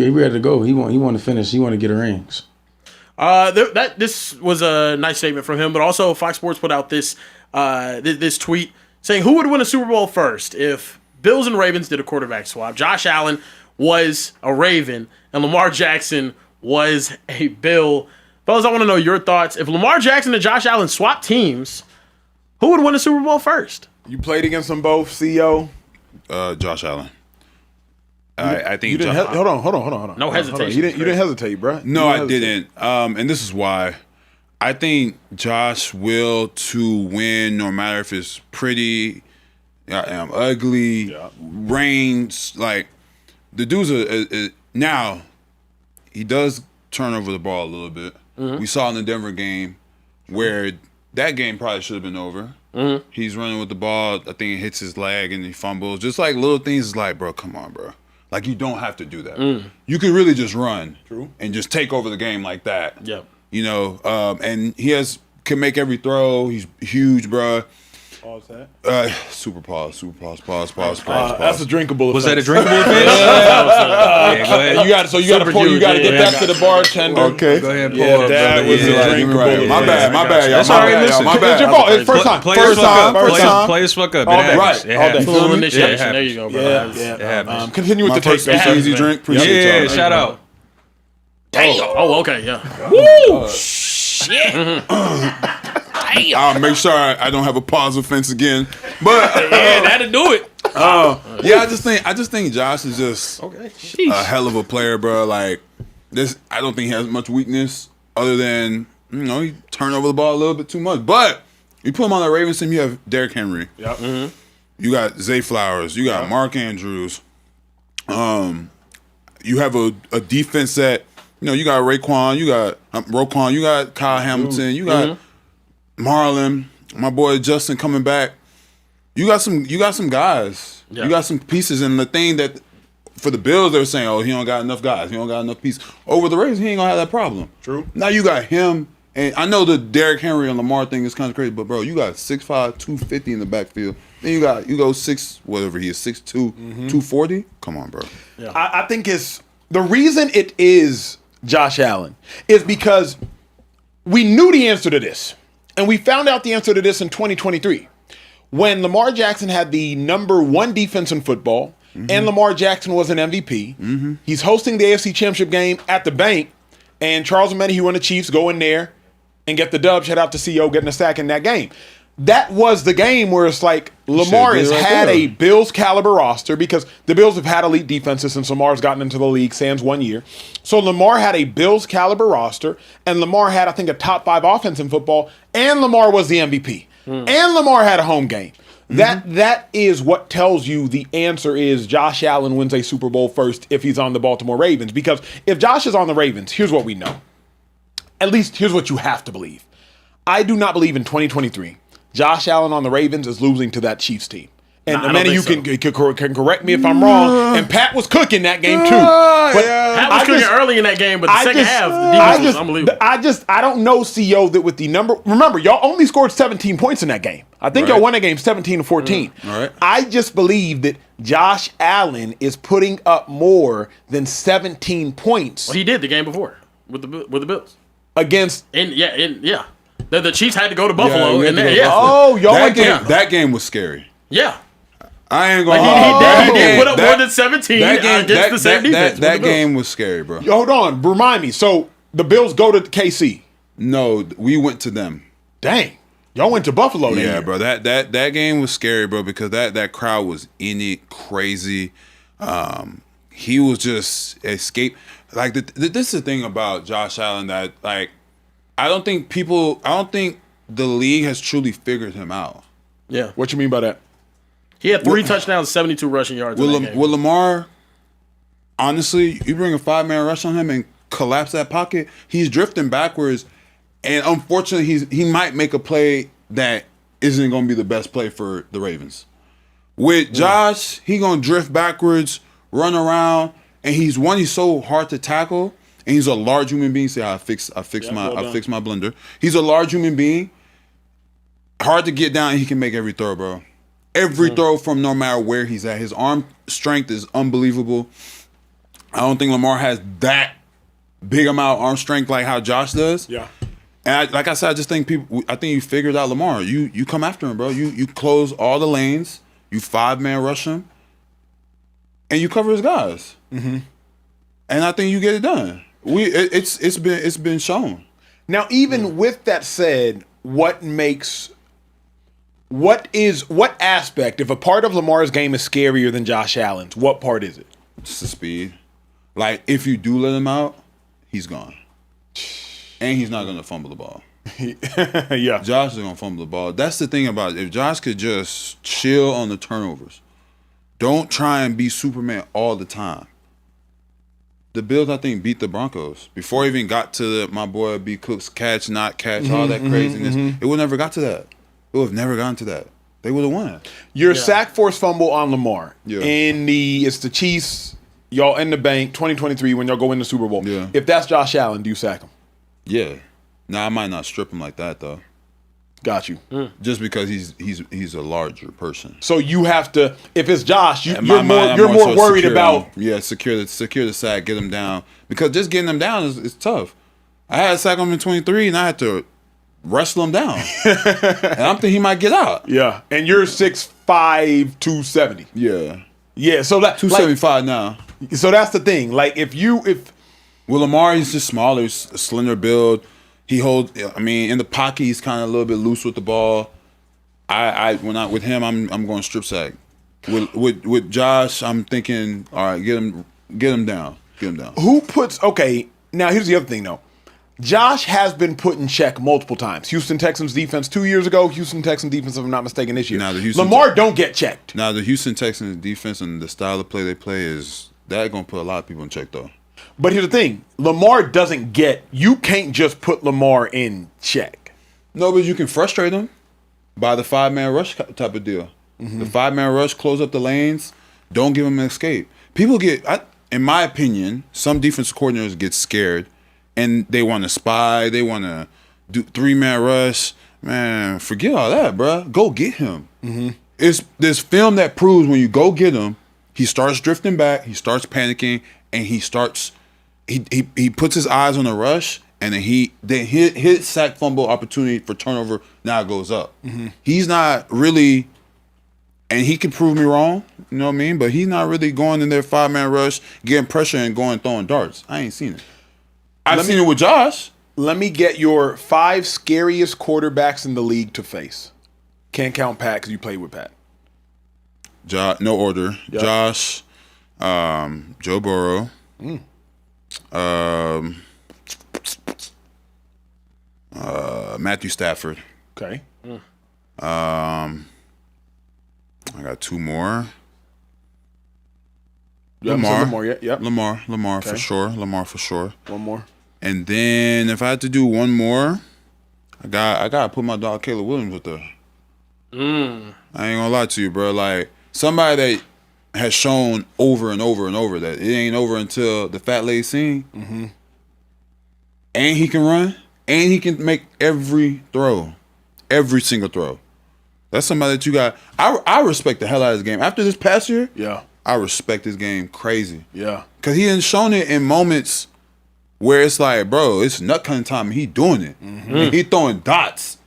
ready to go. He want to finish. He want to get a rings. This was a nice statement from him, but also Fox Sports put out this tweet saying who would win a Super Bowl first if Bills and Ravens did a quarterback swap. Josh Allen was a Raven and Lamar Jackson was a Bill. Fellas, I want to know your thoughts. If Lamar Jackson and Josh Allen swap teams, who would win a Super Bowl first? You played against them both, CEO? Josh Allen. I think you didn't. Hold on. No hesitation. You didn't hesitate, bro. No, I didn't. And this is why. I think Josh will to win, no matter if it's pretty, ugly, rains. Like the dude's now. He does turn over the ball a little bit. Mm-hmm. We saw in the Denver game where that game probably should have been over. Mm-hmm. He's running with the ball. I think it hits his leg and he fumbles. Just like little things. Is like, bro, come on, bro. Like, you don't have to do that. You could really just run and just take over the game like that. Yep. And he can make every throw. He's huge, bro. Pause that. Super pause. That's a drinkable Was offense. that a drinkable offense? Yeah, go ahead. You got to pour. You got to get back to the bartender. Okay. Go ahead and pull Yeah, up, that brother. was Yeah. a drinkable offense. My bad, y'all. That's all right, listen. My bad. It's your fault. It's first time. Players fuck up. It happens. Right. It All day. happens. Full It initiation. happens. There you go, bro. Yeah. It happens. Continue with My the take. first easy drink. Appreciate y'all. Yeah, shout out. Oh, okay, yeah. I'll make sure I don't have a pause offense again. But That'll do it. I just think Josh is just a hell of a player, bro. Like this, I don't think he has much weakness other than he turned over the ball a little bit too much. But you put him on the Ravens team, you have Derrick Henry. Yep. Mm-hmm. You got Zay Flowers. You got Mark Andrews. You have a defense that you got Roquan. You got Roquan. You got Kyle Hamilton. You got Marlon. My boy Justin coming back. You got some guys. Yeah. You got some pieces. And the thing that for the Bills, they were saying, oh, he don't got enough guys. He don't got enough pieces. Over the Ravens, he ain't gonna have that problem. True. Now you got him. And I know the Derrick Henry and Lamar thing is kind of crazy, but bro, you got 6'5", 250 in the backfield. Then you go 6'2", 240. Come on, bro. Yeah. I think it's the reason it is Josh Allen is because we knew the answer to this, and we found out the answer to this in 2023 when Lamar Jackson had the #1 defense in football, and Lamar Jackson was an MVP. He's hosting the AFC Championship game at the bank, and Charles Omenihu and the Chiefs go in there and get the dub. Shout out to CEO getting a sack in that game. That was the game where it's like Lamar has had a Bills caliber roster because the Bills have had elite defenses since Lamar's gotten into the league, sans 1 year. So Lamar had a Bills caliber roster, and Lamar had, I think, a top 5 offense in football, and Lamar was the MVP. And Lamar had a home game. That is what tells you the answer is Josh Allen wins a Super Bowl first if he's on the Baltimore Ravens. Because if Josh is on the Ravens, here's what we know. At least here's what you have to believe. I do not believe in 2023 Josh Allen on the Ravens is losing to that Chiefs team. And Omenihu can correct me if I'm wrong. And Pat was cooking that game too. But Pat was cooking early in that game, but the second half, the defense was unbelievable. I don't know, CEO, that with the number. Remember, y'all only scored 17 points in that game. I think y'all won that game 17-14. All right. I just believe that Josh Allen is putting up more than 17 points. Well, he did the game before with the Bills. Against. The Chiefs had to go to Buffalo. That game was scary. Yeah. I ain't gonna he did put up more than 17 against the same defense. That game was scary, bro. Hold on, remind me. So the Bills go to KC. No, we went to them. Dang, y'all went to Buffalo. Yeah, bro. That game was scary, bro, because that crowd was in it crazy. he was just escape. Like this is the thing about Josh Allen that like I don't think the league has truly figured him out. Yeah. What you mean by that? He had 3 touchdowns, 72 rushing yards in that game. With Lamar, honestly, you bring a 5-man rush on him and collapse that pocket, he's drifting backwards, and unfortunately, he might make a play that isn't going to be the best play for the Ravens. With Josh, he going to drift backwards, run around, and he's so hard to tackle, and he's a large human being. See how I fix my blender. He's a large human being, hard to get down, and he can make every throw, bro. Every throw from no matter where he's at. His arm strength is unbelievable. I don't think Lamar has that big amount of arm strength like how Josh does. Yeah. And like I said, I just think you figured out Lamar. You come after him, bro. You close all the lanes. You 5-man rush him, and you cover his guys. Mm-hmm. And I think you get it done. It's been shown. Now, even with that said, what aspect, if a part of Lamar's game is scarier than Josh Allen's, what part is it? It's the speed. Like, if you do let him out, he's gone. And he's not going to fumble the ball. Yeah. Josh is going to fumble the ball. That's the thing about it. If Josh could just chill on the turnovers, don't try and be Superman all the time. The Bills, I think, beat the Broncos. Before it even got to my boy B. Cook's catch, not catch, all that craziness, it would never got to that. It would have never gotten to that. They would have won. Your sack force fumble on Lamar. Yeah. It's the Chiefs, y'all in the bank, 2023 when y'all go in the Super Bowl. Yeah. If that's Josh Allen, do you sack him? Yeah. Now I might not strip him like that though. Got you. Just because he's a larger person. So you have to. If it's Josh, you're I'm more so worried secure about. secure the sack, get him down, because just getting him down is tough. I had a sack on him in 23, and I had to wrestle him down, and I'm thinking he might get out. Yeah, and you're 6'5", 270. Yeah. So that 275 now. So that's the thing. Like if Well, Lamar, he's just smaller, he's a slender build. He holds. I mean, in the pocket, he's kind of a little bit loose with the ball. With him, I'm going strip sack. With Josh, I'm thinking, all right, get him down. Who puts? Okay, now here's the other thing though. Josh has been put in check multiple times. Houston Texans defense 2 years ago. Houston Texans defense, if I'm not mistaken, this year. Now Lamar don't get checked. Now the Houston Texans defense and the style of play they play is that going to put a lot of people in check though. But here's the thing: Lamar doesn't get. You can't just put Lamar in check. No, but you can frustrate him by the 5-man rush type of deal. The 5-man rush, close up the lanes, don't give him an escape. People in my opinion, some defensive coordinators get scared and they want to spy. They want to do 3-man rush. Man, forget all that, bro. Go get him. It's this film that proves when you go get him, he starts drifting back, he starts panicking, and he puts his eyes on the rush, and then his sack fumble opportunity for turnover now goes up. He's not really, and he can prove me wrong, you know what I mean? But he's not really going in there 5-man rush, getting pressure and going throwing darts. I ain't seen it. I've seen it with Josh. Let me get your 5 scariest quarterbacks in the league to face. Can't count Pat because you played with Pat. No order. Yep. Josh, Joe Burrow, Matthew Stafford. Okay. I got 2 more. Lamar. Yep. Lamar Okay. for sure. Lamar for sure. One more. And then if I had to do one more, I gotta put my dog Caleb Williams with there. I ain't gonna lie to you, bro. Like somebody that has shown over and over and over that it ain't over until the fat lady sing. And he can run, and he can make every single throw. That's somebody that you got. I respect the hell out of his game. After this past year, I respect his game crazy. Yeah. Because he has shown it in moments where it's like, bro, it's nut cutting time, and he doing it. And he throwing dots.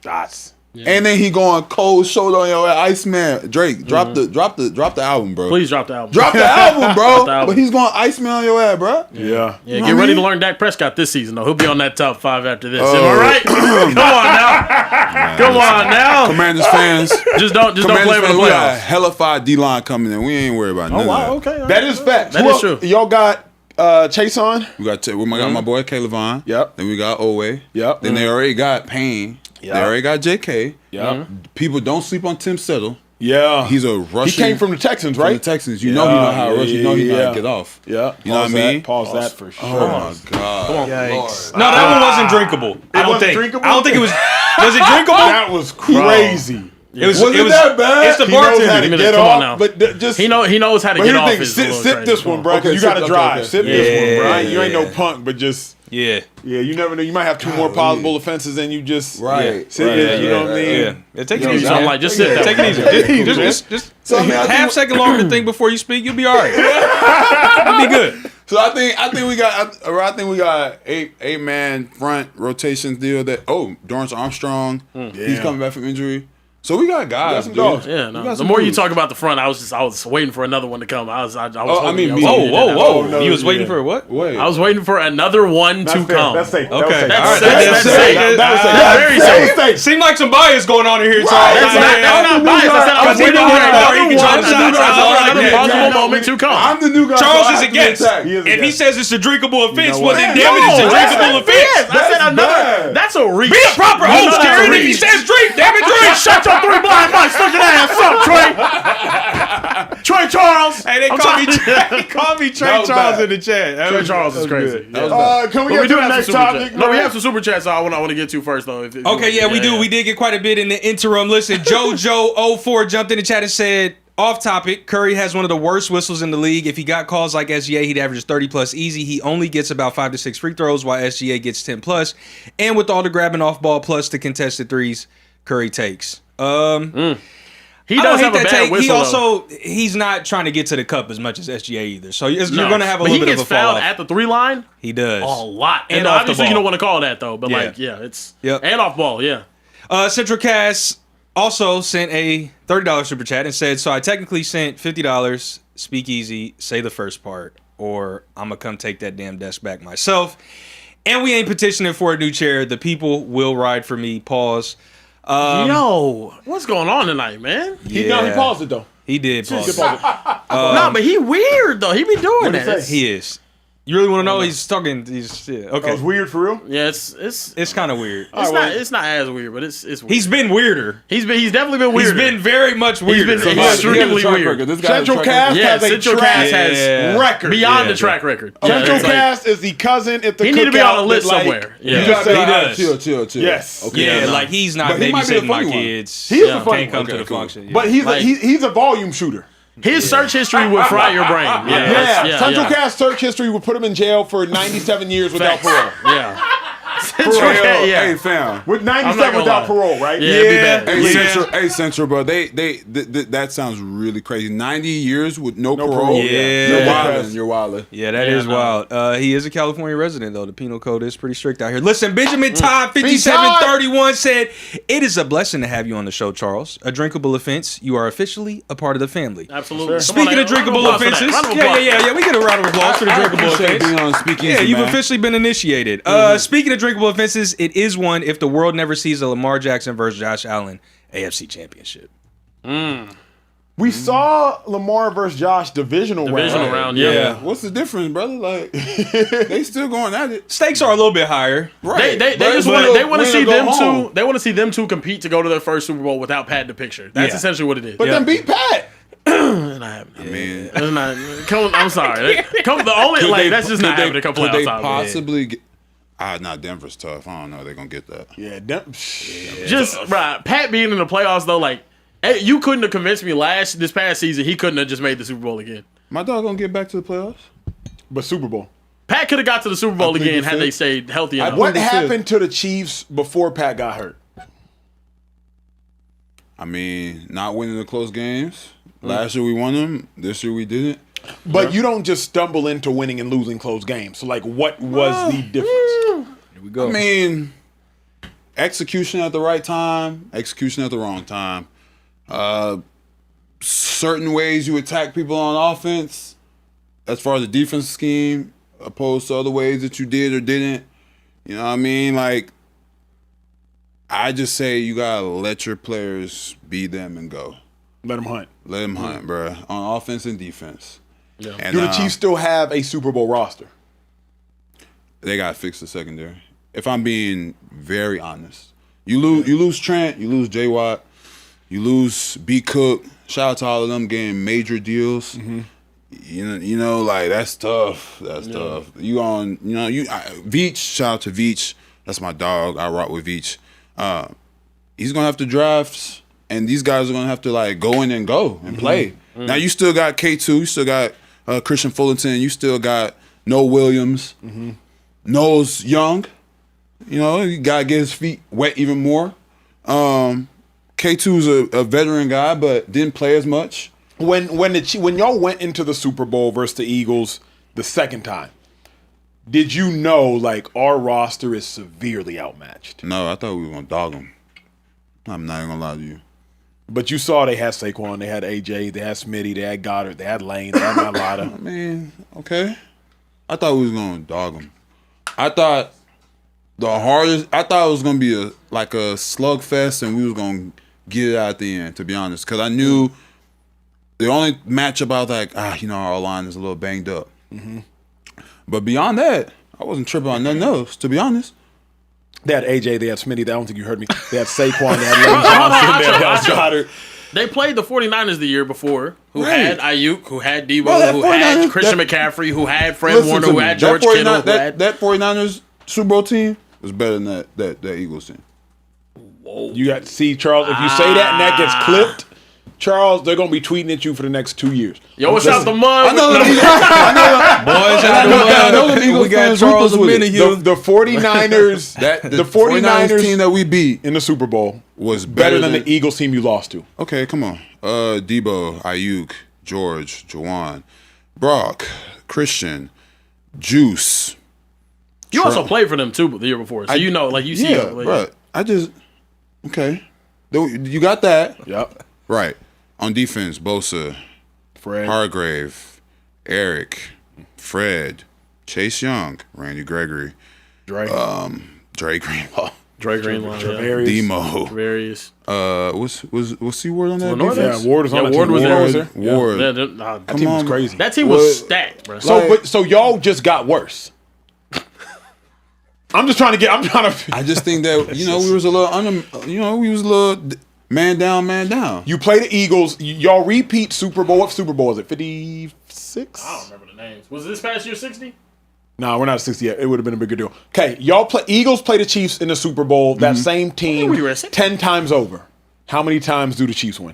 And then he going cold shoulder on your Iceman. Drake, drop the album, bro. Please drop the album. Drop the album, bro. the album. But he's going Iceman on your ass, bro. Yeah. Yeah, get ready to learn Dak Prescott this season, though. He'll be on that top 5 after this. Am I right? Come on now. Commanders fans. Just don't play with the We got a playoffs. hellified D-line coming in. We ain't worried about none Oh, wow. of that. Okay. That is facts. That is true. Y'all got Chase on? We got my boy Caleb Vaughn. Yep. Then we got Owe. Yep. Then they already got Payne. Yep. They already got JK. Yeah. People don't sleep on Tim Settle. Yeah. He's a Russian. He came from the Texans, From right? the Texans. You know he know how to rush. You know he know how to get off. Yeah. You know what I mean? Pause that for sure. Oh my God. Yikes. No, that one wasn't drinkable. I don't wasn't think. drinkable? I don't think it was. Was it drinkable? That was crazy. It was. Was it that bad? It's the He knows how bartender. to get Come on off, now. but just He knows how to But get here's the off. thing, Is a little sip crazy. this one, bro, because Okay, you got to sip- drive. okay. Sip this one, bro. Yeah. You ain't no punk, but just Yeah. you never know. You might have 2 more plausible offenses, and you just Right. sit Right. there. You know what I mean? Yeah. Take You it know easy. what I'm I'm man. like, just sit Take there. it easy. Just So I mean, I half think, second longer to think before you speak. You'll be all right. You'll be good. so I think we got 8-man front rotations deal. Dorrance Armstrong. He's coming back from injury. So we got guys. some dude. dogs. Yeah, We no. got The some more you dudes. talk about the front, I was waiting for another one to come. I was I hoping- mean, was me. hoping Whoa, that whoa, happened. whoa! You was waiting yeah. for what? Wait. I was waiting for another one to come. That's safe. Okay. That's All right. safe. That's safe. That's That's very safe. safe. Seemed like some bias going on in here, Charles. That's not biased. I said I was Because he waiting didn't for want to another know. He can try to sound like another that. plausible moment to come. I'm the new guy. Charles so I is a have to be guest. attacked. He is a If he guest. says it's a drinkable offense, well what? then damn it, it's a drinkable offense. I said another. bad. That's a reach. Be a proper You know host, that's a Karen. If he reach. says drink, damn it, drink. Shut your 3 blind mics looking ass up, Trey. Trey Charles. Hey, they I'm call me trying- Trey That was Charles bad. in the chat. Trey Charles is crazy. That was Yeah. bad. Can we But get we to do the have some next super topic? chats. No, we have some super chats. So I want to get to first though. Okay, yeah, we do. We did get quite a bit in the interim. Listen, JoJo04 jumped in the chat and said, off topic, Curry has one of the worst whistles in the league. If he got calls like SGA, he'd average 30 plus easy. He only gets about 5 to 6 free throws, while SGA gets 10 plus. And with all the grabbing off ball plus the contested threes, Curry takes. He I don't does hate have a that bad take. whistle. He's not trying to get to the cup as much as SGA either. So you're No. going to have a But little bit of he a gets fall fouled off. at the 3 line He does. a lot, And and off the obviously you ball. don't want to call that though. But Yeah. it's Yep. and off ball, yeah. Central Cast also sent a $30 super chat and said, so I technically sent $50, Speakeasy, say the first part, or I'm going to come take that damn desk back myself. And we ain't petitioning for a new chair. The people will ride for me. Pause. Yo, what's going on tonight, man? He paused it though. He did pause. He paused it. No, but he weird though. He be doing What'd he that. say? He is. You really want to know? He's talking. Yeah, That okay. was weird for real. Yeah, it's It's kind of weird. it's not as weird, but it's weird. He's been weirder. he's definitely been weird. He's been very much weirder. been He has a extremely track weird. record. This guy has a Central track Cast record. Yeah, has a Central track Cast has record. beyond Yeah. the track record. Yeah, Central it's like- Cast is the cousin at the He need to be on a cookout list that, like, somewhere. You Yeah. just said He does. Chill. Yes. Okay. Yeah, no. like he's not But he might be the babysitting my funny one. kids. He is the funny Can't come one. to the Okay, cool. function. Yeah. But Like- he's a volume shooter. His search history would fry your brain. Yeah, Central Cast search history would put him in jail for 97 years without parole. Yeah. Central real. Cast, yeah. Hey, fam. With I'm not 97 gonna without lie. parole, right? Yeah, it'd be bad. Hey, Central, bro. That sounds really crazy. 90 years with no parole. parole. Yeah. You're Yeah. wildin'. You're wildin'. Yeah, that Yeah, is no. wild. He is a California resident, though. The penal code is pretty strict out here. Listen, Benjamin Todd 5731 said, it is a blessing to have you on the show, Charles. A drinkable offense. You are officially a part of the family. Absolutely. Come Speaking on, of drinkable round of applause for offenses, that. Round of applause. yeah, we get a round of applause for the drinkable appreciate offense. being on Speakeasy, Yeah, you've man. officially been initiated. Speaking of drinkable offenses, it is one if the world never sees a Lamar Jackson versus Josh Allen AFC Championship. We saw Lamar versus Josh divisional round, yeah. What's the difference, brother? Like, they still going at it. Stakes are a little bit higher. Right. They But just it's want win they want or to see go them home. two. They want to see them two compete to go to their first Super Bowl without Pat in the picture. That's Yeah. essentially what it is. But Yeah. then beat Pat. Man. I'm sorry. The only like that's just not happening a couple Could they of times. possibly get... Nah, Denver's tough. I don't know. They're going to get that. Yeah, Just right. Pat being in the playoffs though, like hey, you couldn't have convinced me this past season he couldn't have just made the Super Bowl again. My dog going to get back to the playoffs? but Super Bowl. Pat could have got to the Super Bowl plead again the had they fifth. stayed healthy enough. What the fifth. happened to the Chiefs before Pat got hurt? I mean, not winning the close games. Last year we won them. This year we didn't. But you don't just stumble into winning and losing close games. So, like, what was the difference? Here we go. I mean, execution at the right time, execution at the wrong time. Certain ways you attack people on offense, as far as the defense scheme, opposed to other ways that you did or didn't. You know what I mean? Like, I just say you gotta let your players be them and go. Let them hunt. Let them hunt, bro, on offense and defense. Yeah. And, Do the Chiefs still have a Super Bowl roster? They gotta fix the secondary. If I'm being very honest, you lose Trent, you lose J Watt, you lose B Cook. Shout out to all of them getting major deals. Mm-hmm. You know, like that's tough. That's tough. Veach. Shout out to Veach. That's my dog. I rock with Veach. He's gonna have to draft, and these guys are gonna have to like go in and go and play. Mm-hmm. Now you still got K2. You still got Christian Fullerton. You still got Noah Williams. Mm-hmm. Noah's young. You know, you gotta get his feet wet even more. K2's a veteran guy, but didn't play as much. When y'all went into the Super Bowl versus the Eagles the second time, did you know like our roster is severely outmatched? No, I thought we were gonna dog them. I'm not even gonna lie to you. But you saw they had Saquon, they had AJ, they had Smitty, they had Goddard, they had Lane, they had Mailata. I mean, okay. I thought we was gonna dog them. I thought it was gonna be a slugfest, and we was gonna get it out at the end. To be honest, because I knew. The only matchup I was like, our line is a little banged up. Mm-hmm. But beyond that, I wasn't tripping on nothing else, to be honest. They had AJ, they had Smitty, I don't think you heard me. They had Saquon, they had Lane Johnson, they had Goddard. They played the 49ers the year before, who had Ayuk, who had Debo, who 49ers, had Christian McCaffrey, who had Fred Warner, who had George Kittle. That 49ers Super Bowl team was better than that Eagles team. Whoa. You got to see, Charles, if you say that and that gets clipped, Charles, they're gonna be tweeting at you for the next 2 years. Yo, what's out the mud? Boys out the mud. We got Charles Omenihu. The 49ers, the 49ers team that we beat in the Super Bowl was better than the Eagles team you lost to. Okay, come on. Debo, Ayuk, George, Jawan, Brock, Christian, Juice. You also played for them too the year before, so you know, you see. Yeah, bro. Okay. You got that. Yep. Right. On defense, Bosa, Fred, Hargrave, Eric, Fred, Chase Young, Randy Gregory, Dre Greenlaw, Demo, Various. What's C Ward on that Lenore defense? Yeah, Ward was on that Ward team. was there. Ward. That team was crazy. That team was stacked, bro. So y'all just got worse. I'm trying to. I just think that we was a little man down. You play the Eagles. Y'all repeat Super Bowl. What Super Bowl is it? 56? I don't remember the names. Was this past year 60? No, we're not 60 yet. It would have been a bigger deal. Okay, Eagles play the Chiefs in the Super Bowl. That same team 10 times over. How many times do the Chiefs win?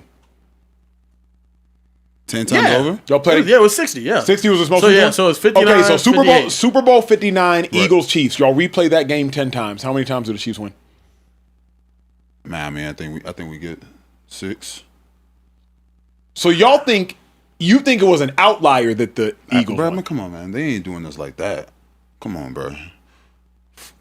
10 times over? Y'all played. Yeah, it was 60. Yeah, 60 was the most. So it's 59. Okay, so Super 58. Bowl 59. Eagles Chiefs. Y'all replay that game 10 times. How many times do the Chiefs win? Man, I mean, I think we get 6. So you think it was an outlier that the Eagles bro, won? man, come on, man. They ain't doing this like that. Come on, bro.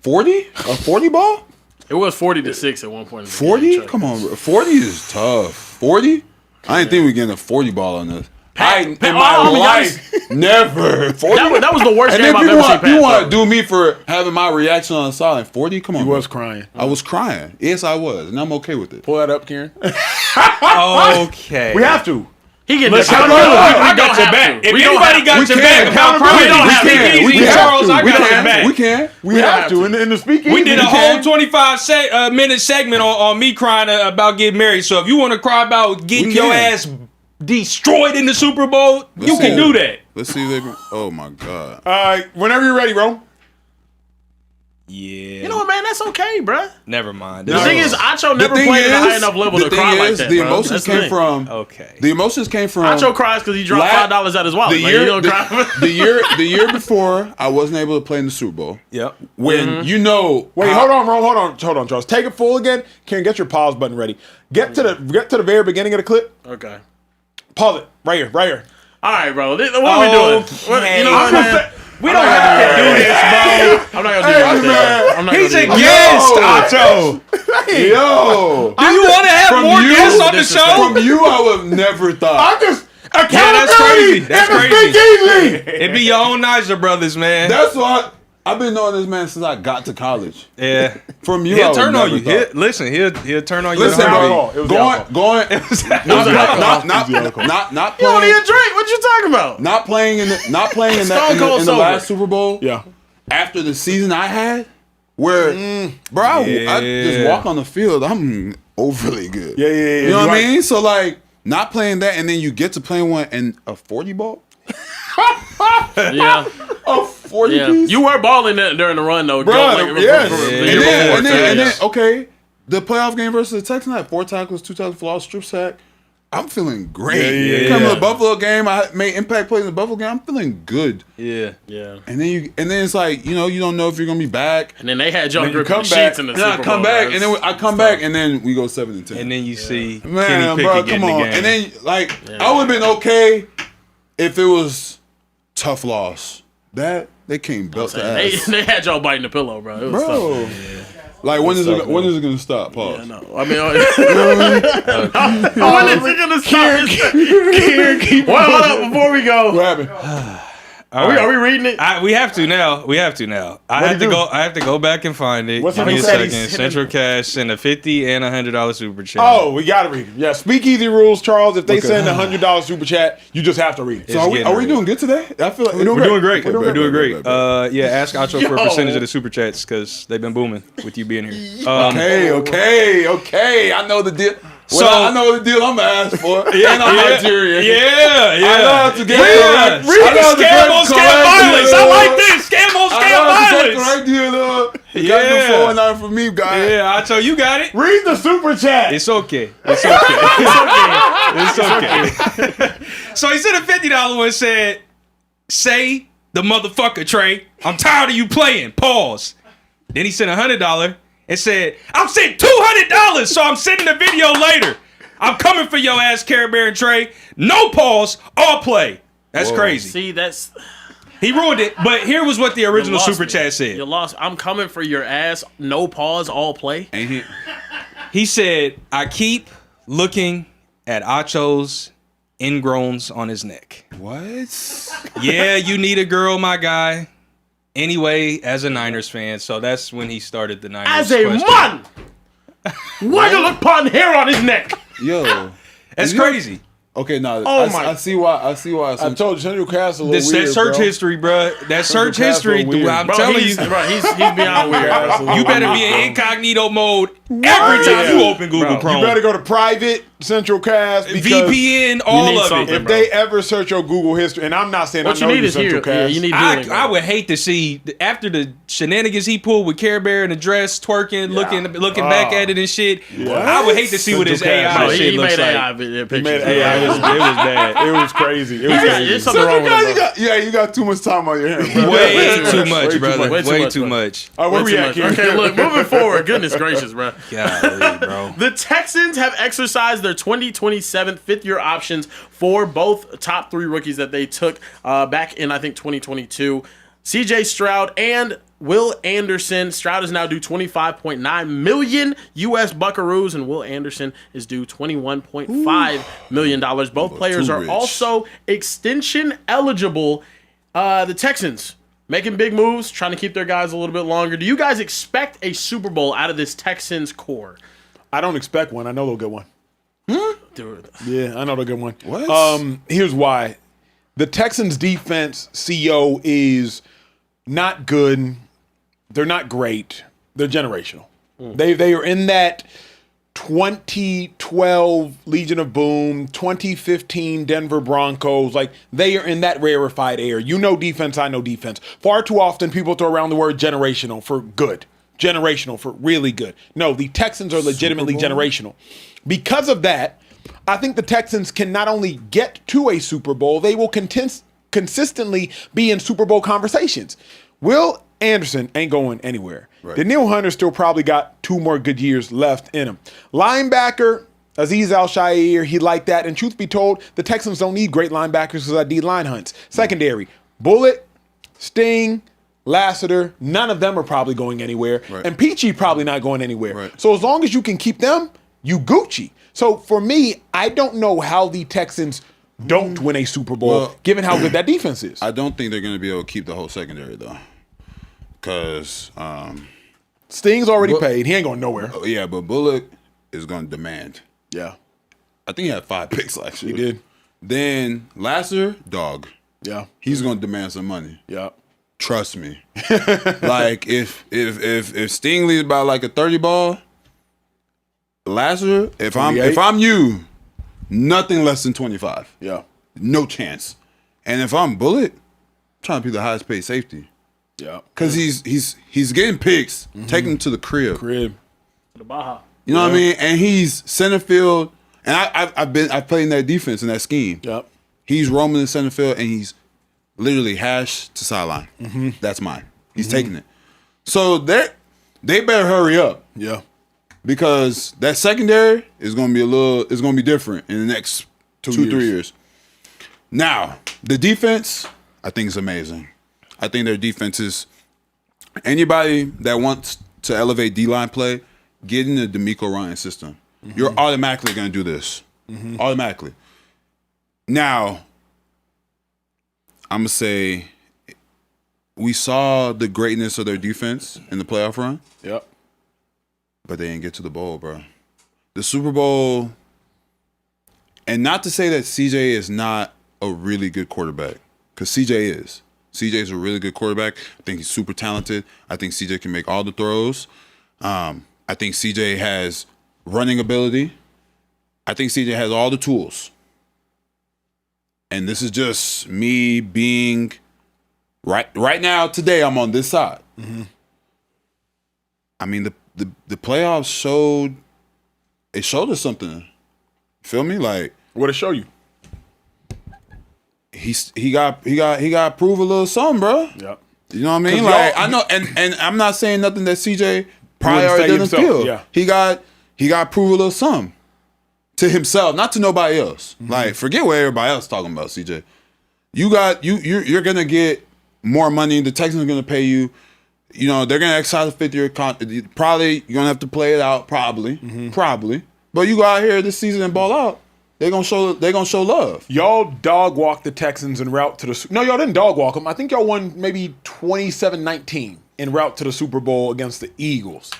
40? A 40 ball? It was 40-6 at one point. 40? Come on, bro. 40 is tough. 40? I didn't think we getting a 40 ball on this. In my life, never. 40? That was the worst and game I've ever seen. You want to do me for having my reaction on the silent 40? Come on. You was crying. I was crying. Yes, I was, and I'm okay with it. Pull that up, Kieran. Okay. We have to. He getting I got your back. If anybody got your back, Charles, I got your back. We have to. In the speakeasy. We did a whole 25-minute segment on me crying about getting married. So if you want to cry about getting your ass destroyed in the Super Bowl, you can do that. Let's see if they can. Oh my God. Whenever you're ready, bro. Yeah. You know what, man? That's okay, bro. Never mind. The thing is, Acho never played at a high enough level to cry like that. The emotions came from. Okay. The emotions came from. Acho cries because he dropped $5 out his wallet. The year before, I wasn't able to play in the Super Bowl. Yep. When Wait, hold on, bro. Hold on, Charles. Take it full again. Karen, get your pause button ready. Get to the very beginning of the clip. Okay. Pause it right here. All right, bro. What are we doing? You know what, man? We don't have to do this, bro. I'm not gonna do that. I'm not He's gonna do against Yo. Acho. Yo. Do you want to have more guests on the show? From you, I would have never thought. Yeah, that's crazy. That's crazy. Speakeasy. It be your own Nizer brothers, man. That's why I've been knowing this man since I got to college. Yeah. From you, He'll I would turn on never you. thought. Listen, he'll turn on you. Listen, Bro. bro. Going. Not You want playing. to drink? What you talking about? Not playing in the Stone Cold in the sober. last Super Bowl. Yeah. After the season I had, where bro, I just walk on the field. I'm overly good. Yeah. You know what I mean? So like, not playing that, and then you get to playing one in a 40 ball. Yeah. A 40 Yeah. piece. You were balling during the run though, Bro, yes. And then, okay, the playoff game versus the Texans, I had 4 tackles, 2 tackles for loss, strip sack. I'm feeling great. Yeah. Coming to the Buffalo game, I made impact plays in the Buffalo game. I'm feeling good. Yeah. And then it's like, you don't know if you're gonna be back. And then they had John gripping come the back, sheets in the And then Super I come Bowl, back, man. and then I come back, and then we go 7-10. And then you see Man, Kenny bro, Pickett get come in the on. game. And then I would have been okay if it was tough loss. That they came belt to ass. They had y'all biting the pillow, bro. It was Bro. tough. Like when is it gonna stop? Pause. I know. I mean, when is it gonna stop? Well, hold up before we go. What happened? Are we reading it? We have to now. I have to go back and find it. What's Give up, me a he said second. Central Cash send a $50 and $100 super chat. Oh, we gotta read it. Yeah, Speakeasy rules, Charles. If they send $100 super chat, you just have to read it. It's So are we getting doing good today? I feel like We're doing great. We're We're doing great. Okay. Ask Acho for a Yo. percentage of the super chats because they've been booming with you being here. Okay. I know the deal. So- I know the deal I'm gonna ask for. And I'm Nigerian. Yeah. I know how to get Yeah. correct. I know how to get Scam on scam correct violence. deal. I like this. Scam on I scam know how to get violence. correct deal. You Yeah. got the 4-9 for me, guy. Yeah, Acho, you got it. Read the super chat. It's okay. It's okay. So he sent a $50 one and said, say the motherfucker, Trey. I'm tired of you playing. Pause. Then he sent $100 and said, I'm sending $200, so I'm sending the video later. I'm coming for your ass, Carebear and Trey. No pause, all play. That's crazy. See, that's He ruined it, but here was what the original lost super me. chat said. You lost. I'm coming for your ass. No pause, all play. Ain't he? He said, I keep looking at Acho's ingrowns on his neck. What? Yeah, you need a girl, my guy. Anyway, as a Niners fan, so that's when he started the Niners As a question. man, why you look upon hair on his neck? Yo. That's crazy. Okay, no. Oh I see why. I told you, Central Cast a little That's weird, search bro. history, bro. That search Castro history, weird. I'm Bro, telling he's you. beyond weird. You better be in incognito mode every time you open Google Chrome. You better go to private Central Cast because VPN, all need of something, it. if they ever search your Google history, and I'm not saying What I you know need you is Central here. Yeah, Cast. you need Duolingo. I would hate to see after the shenanigans he pulled with Care Bear in the dress, twerking, looking back at it and shit. I would hate to see what his Central AI Cast. No, shit he looks made like. AI pictures. made bro. AI. It was bad. It was crazy. It was There's crazy. something wrong with Guys, him, bro. you got too much time on your hands, bro. Way much. too much, Way too brother. much. Way too much. All right, where Way we too at, much. Kieran? Okay, look, moving forward. Goodness gracious, bro. Golly, bro. The Texans have exercised their 2027 fifth-year options for both top 3 rookies that they took back in, I think, 2022. C.J. Stroud and Will Anderson. Stroud is now due $25.9 million US buckaroos, and Will Anderson is due $21.5 million. Both players too are rich. also extension eligible. The Texans making big moves, trying to keep their guys a little bit longer. Do you guys expect a Super Bowl out of this Texans core? I don't expect one. I know they'll get one. Dude, Yeah, I know they'll get one. What? Here's why. The Texans defense CO is not good. They're not great. They're generational. They are in that 2012 Legion of Boom, 2015 Denver Broncos. Like, they are in that rarefied air. You know defense, I know defense. Far too often people throw around the word generational for good. Generational for really good. No, the Texans are legitimately generational. Because of that, I think the Texans can not only get to a Super Bowl, they will consistently be in Super Bowl conversations. Will Anderson ain't going anywhere. Right. Daniil Hunter still probably got 2 more good years left in him. Linebacker, Azeez Al-Shaair, he liked that. And truth be told, the Texans don't need great linebackers because I D line hunts. Secondary, Bullet, Sting, Lassiter, none of them are probably going anywhere. Right. And Peachy probably not going anywhere. Right. So as long as you can keep them, you Gucci. So for me, I don't know how the Texans don't win a Super Bowl, given how good that defense is. I don't think they're going to be able to keep the whole secondary, though. Because, Sting's already paid. He ain't going nowhere. yeah, but Bullock is going to demand. Yeah. I think he had 5 picks last year. He did. Then Lassiter, dog. Yeah. He's going to demand some money. Yeah. Trust me. Like, if Sting leaves by like a 30 ball, Lassiter, if I'm you, nothing less than 25. Yeah. No chance. And if I'm Bullet, I'm trying to be the highest paid safety. Yeah. Because he's getting picks, taking them to the crib. The Baja. You know what I mean? And he's center field. And I've played in that defense in that scheme. Yep. He's roaming in center field and he's literally hash to sideline. That's mine. He's taking it. So they better hurry up. Yeah. Because that secondary is going to be different in the next 2-3 years. Now, the defense, I think is amazing. I think their defense is anybody that wants to elevate D-line play, get in the DeMeco Ryan system. You're automatically going to do this. Automatically. Now, I'm going to say we saw the greatness of their defense in the playoff run. Yep. But they didn't get to the bowl, bro. The Super Bowl, and not to say that CJ is not a really good quarterback, because CJ is. CJ is a really good quarterback. I think he's super talented. I think CJ can make all the throws. I think CJ has running ability. I think CJ has all the tools. And this is just me being right now, today, I'm on this side. I mean, the playoffs showed us something. Feel me? Like, What'd it show you? he got to prove a little something, bro. Yep. You know what I mean? Like, I know, and I'm not saying nothing that CJ probably Wouldn't say didn't himself, feel. yeah. He got to prove a little something to himself, not to nobody else. Like, forget what everybody else talking about, CJ. You're gonna get more money. The Texans are gonna pay you. You know, they're gonna exercise a 5th-year contract. Probably you're gonna have to play it out. Probably. But you go out here this season and ball out. They're gonna show love. Y'all dog walked the Texans en route to the. No, y'all didn't dog walk them. I think y'all won maybe 27-19 en route to the Super Bowl against the Eagles.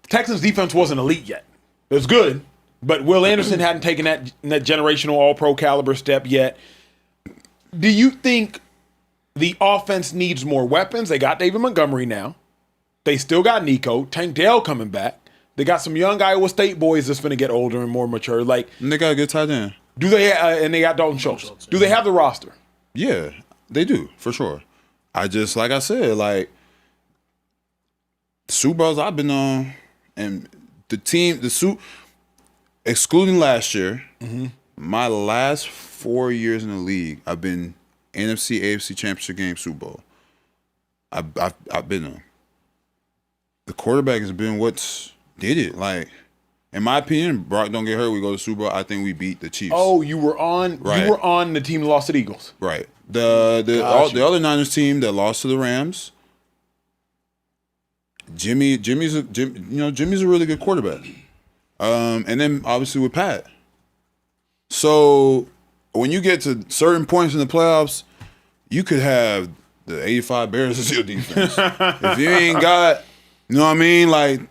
Texans defense wasn't elite yet. It was good, but Will Anderson hadn't taken that generational All-Pro caliber step yet. Do you think the offense needs more weapons? They got David Montgomery now. They still got Nico. Tank Dell coming back. They got some young Iowa State boys that's going to get older and more mature. Like, And they got a good tight end. do they? And they got Dalton Schultz. Do they have the roster? Yeah, they do, for sure. Like I said, like, the Super Bowls I've been on, and excluding last year, my last 4 years in the league, I've been NFC, AFC Championship game, Super Bowl. I've been on. The quarterback has been what's did it. Like, in my opinion, Brock don't get hurt, we go to Super Bowl. I think we beat the Chiefs. Oh, you were on. Right. You were on the team that lost to the Eagles. Right. The other Niners team that lost to the Rams. Jimmy's a really good quarterback. And then obviously with Pat. So when you get to certain points in the playoffs, you could have the 85 Bears as your defense. If you ain't got, you know what I mean, like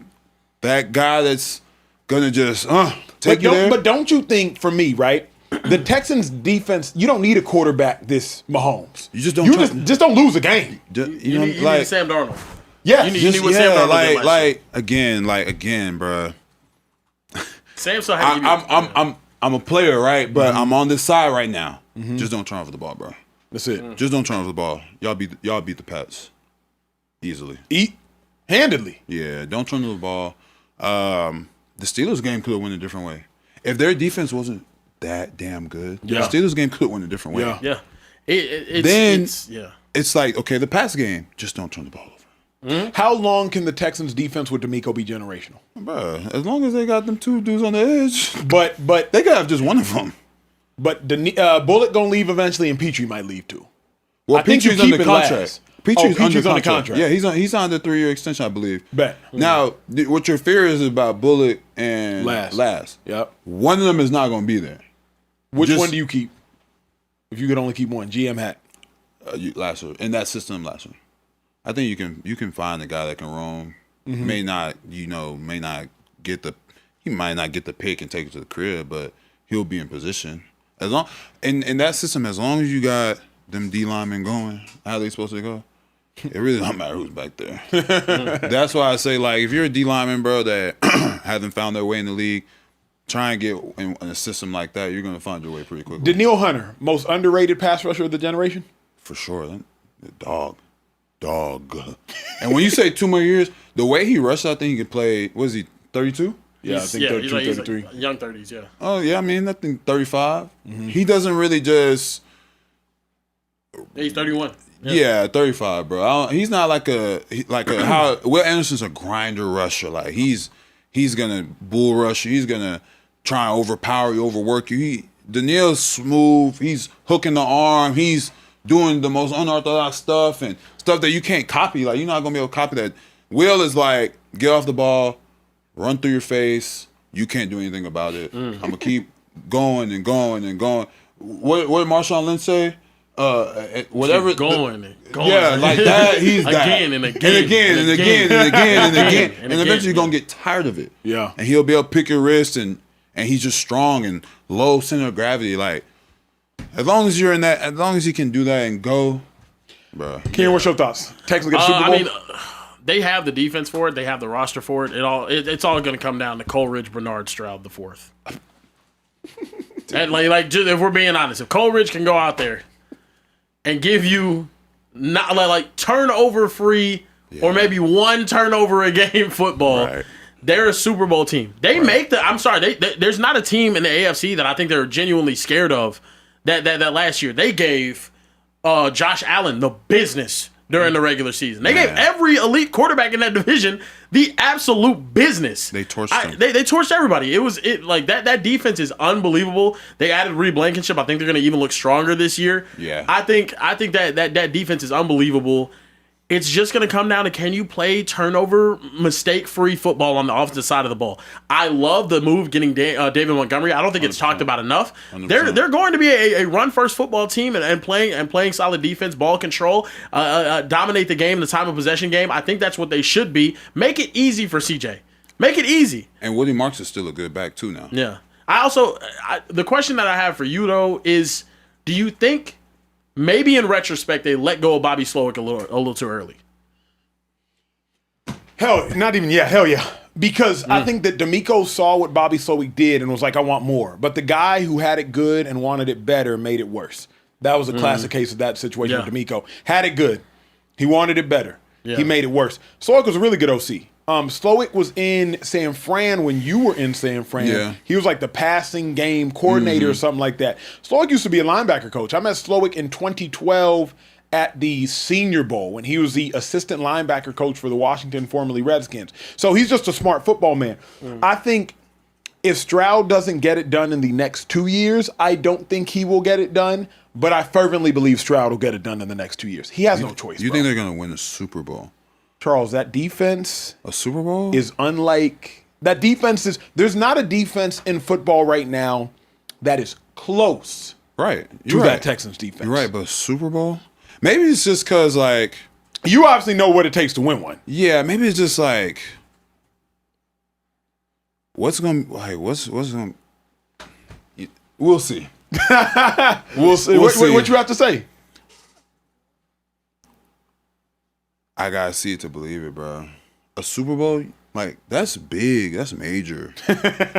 that guy that's gonna just take you there. But don't you think, for me, right? The Texans defense, you don't need a quarterback this Mahomes. You just don't. Just don't lose a game. You need Sam Darnold. Yeah, You need what Sam Darnold did last year. again, bro. Sam still had to give you. I'm a player, right? But I'm on this side right now. Just don't turn over the ball, bro. That's it. Just don't turn over the ball. Y'all beat the Pats easily. Eat handedly. Yeah, don't turn over the ball. The Steelers game could have went a different way. If their defense wasn't that damn good, the Steelers game could have went a different way. Yeah. It's like, okay, the Pats game, just don't turn the ball over. How long can the Texans defense with DeMeco be generational? Bro, as long as they got them two dudes on the edge, But they gotta have just one of them. Bullock gonna leave eventually, and Petrie might leave too. Well, I think you Petry's keep under it contract. last. Petry's under contract. Yeah, he's on the 3-year extension, I believe. Bet. Now, what your fear is about Bullock and Last. Yep. One of them is not going to be there. Which one do you keep? If you could only keep one, GM hat. Lasser in that system, Lasser. I think you can find a guy that can roam. May not get the pick and take it to the crib, but he'll be in position as long in that system. As long as you got them D linemen going, how they supposed to go, it really don't matter who's back there. That's why I say, like, if you're a D lineman, bro, that hasn't found their way in the league, try and get in a system like that. You're gonna find your way pretty quickly. Danielle Hunter, most underrated pass rusher of the generation. For sure, dog. And when you say 2 more years, the way he rushed, I think he could play. What is he, 32? Yeah, I think 32, he's 33. like young 30s, yeah. Oh yeah, I mean, I think 35. He doesn't really just. He's 31. Yeah, 35, bro. He's not like a how Will Anderson's a grinder rusher. Like he's gonna bull rush you. He's gonna try and overpower you, overwork you. Daniel's smooth. He's hooking the arm. He's doing the most unorthodox stuff and stuff that you can't copy. Like, you're not gonna be able to copy that. Will is like, get off the ball, run through your face. You can't do anything about it. I'm gonna keep going and going and going. What did Marshawn Lynch say? Whatever. Keep going. Yeah, like that. He's that. Again and again. And again and again and again and again. And eventually you're gonna get tired of it. Yeah. And he'll be able to pick your wrist and he's just strong and low center of gravity. Like, as long as you're in that, as long as he can do that and go, bro. Ken, what's your thoughts? Texans get a Super Bowl? I mean, they have the defense for it. They have the roster for it. It's all going to come down to Coleridge, Bernard, Stroud the fourth. And just, if we're being honest, if Coleridge can go out there and give you not like turnover free or maybe one turnover a game football. Right. They're a Super Bowl team. They make the. I'm sorry. There's not a team in the AFC that I think they're genuinely scared of. That last year they gave Josh Allen the business during the regular season. They gave every elite quarterback in that division the absolute business. They torched them. They torched everybody. It was like that. That defense is unbelievable. They added Reed Blankenship. I think they're going to even look stronger this year. Yeah. I think that defense is unbelievable. It's just going to come down to, can you play turnover, mistake-free football on the offensive side of the ball? I love the move getting David Montgomery. I don't think it's talked about enough. 100%. They're going to be a run-first football team and playing solid defense, ball control, dominate the game, the time of possession game. I think that's what they should be. Make it easy for CJ. Make it easy. And Woody Marks is still a good back too now. Yeah. The question that I have for you though is, do you think maybe in retrospect they let go of Bobby Slowick a little too early? Hell yeah. Because I think that D'Amico saw what Bobby Slowick did and was like, I want more. But the guy who had it good and wanted it better made it worse. That was a classic case of that situation with D'Amico. Had it good. He wanted it better. Yeah. He made it worse. Slowick was a really good OC. Slowick was in San Fran when you were in San Fran. Yeah. He was like the passing game coordinator or something like that. Slowick used to be a linebacker coach. I met Slowick in 2012 at the Senior Bowl when he was the assistant linebacker coach for the Washington, formerly Redskins. So he's just a smart football man. I think if Stroud doesn't get it done in the next 2 years, I don't think he will get it done. But I fervently believe Stroud will get it done in the next 2 years. He has no choice. You think they're going to win a Super Bowl? Charles, that defense A Super Bowl is unlike that defense is. There's not a defense in football right now that is close, right? to that Texans defense. You're right, but Super Bowl, maybe it's just because like you obviously know what it takes to win one. Yeah, maybe it's just like what's going. We'll see. We'll see. What you have to say? I gotta see it to believe it, bro. A Super Bowl, like, that's big. That's major.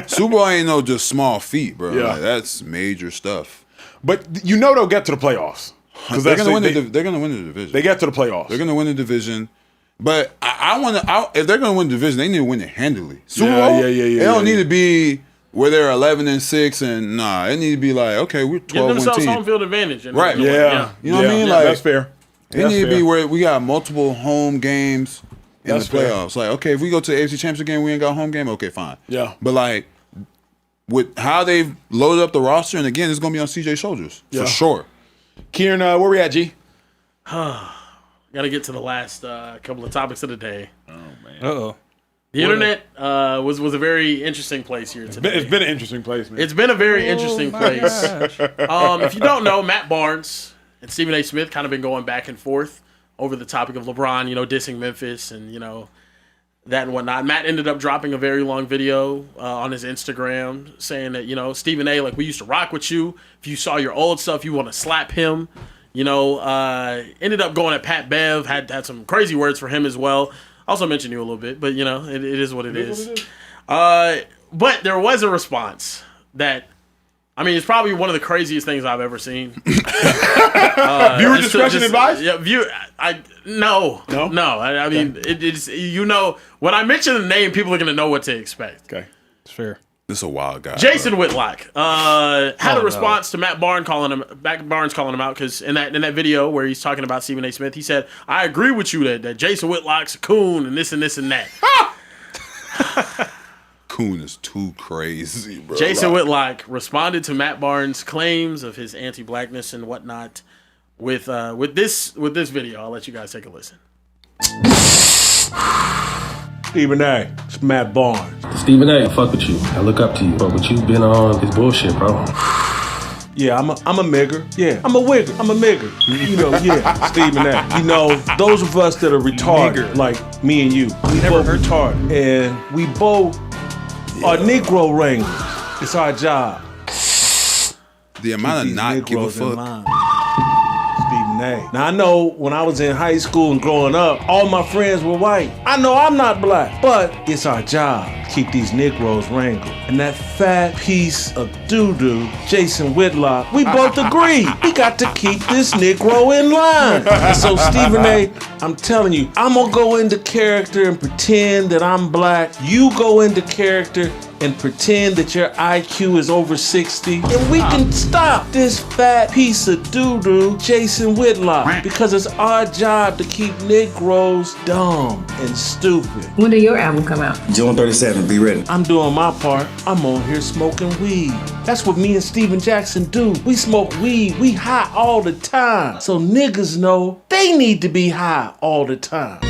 Super Bowl ain't no just small feat, bro. Yeah. Like, that's major stuff. But you know they'll get to the playoffs. They're gonna win the division. They get to the playoffs. They're gonna win the division. But I want to. If they're gonna win the division, they need to win it handily. Super Bowl, they don't need to be where they're 11-6 and nah. It need to be like, okay, we're 12-1 Give themselves team. home field advantage. Right. Yeah. You know what I mean? Like, that's fair. It need to be where we got multiple home games in the playoffs. Like, okay, if we go to the AFC Championship game, we ain't got a home game. Okay, fine. Yeah. But like, with how they've loaded up the roster, and again, it's gonna be on CJ's shoulders for sure. Kieran, where we at, G? Got to get to the last couple of topics of the day. Oh man. Uh-oh. The internet was a very interesting place here today. It's been an interesting place, man. It's been a very interesting place. If you don't know, Matt Barnes and Stephen A. Smith kind of been going back and forth over the topic of LeBron, dissing Memphis and, that and whatnot. Matt ended up dropping a very long video on his Instagram saying that, Stephen A., like, we used to rock with you. If you saw your old stuff, you want to slap him. Ended up going at Pat Bev, had some crazy words for him as well. Also mentioned you a little bit, but it is what it is. But there was a response that, it's probably one of the craziest things I've ever seen. Viewer discretion advised? Yeah, no. It's when I mention the name, people are gonna know what to expect. Okay, It's fair. This is a wild guy. Jason Whitlock had a response to Matt Barnes calling him out because in that video where he's talking about Stephen A. Smith, he said, "I agree with you that Jason Whitlock's a coon and this and this and that." Coon is too crazy, bro. Jason Whitlock responded to Matt Barnes' claims of his anti-blackness and whatnot with this video. I'll let you guys take a listen. Stephen A. It's Matt Barnes. Stephen A. I fuck with you. I look up to you. But with you been on his bullshit, bro. Yeah, I'm a migger. Yeah, I'm a wigger. I'm a migger. Stephen A. Those of us that are retarded, like me and you, we both retarded, and we both are Negro wranglers. It's our job. The amount of not give a fuck. Stephen A. Now I know when I was in high school and growing up, all my friends were white. I know I'm not black, but it's our job to keep these Negroes wrangled. And that fat piece of doo-doo, Jason Whitlock, we both agree we got to keep this Negro in line. And so Stephen A., I'm telling you, I'm gonna go into character and pretend that I'm black. You go into character and pretend that your IQ is over 60, and we can stop this fat piece of doo-doo, Jason Whitlock, because it's our job to keep Negroes dumb and stupid. When did your album come out? June 37th, be ready. I'm doing my part. I'm on here smoking weed. That's what me and Steven Jackson do. We smoke weed. We high all the time. So niggas know they need to be high all the time.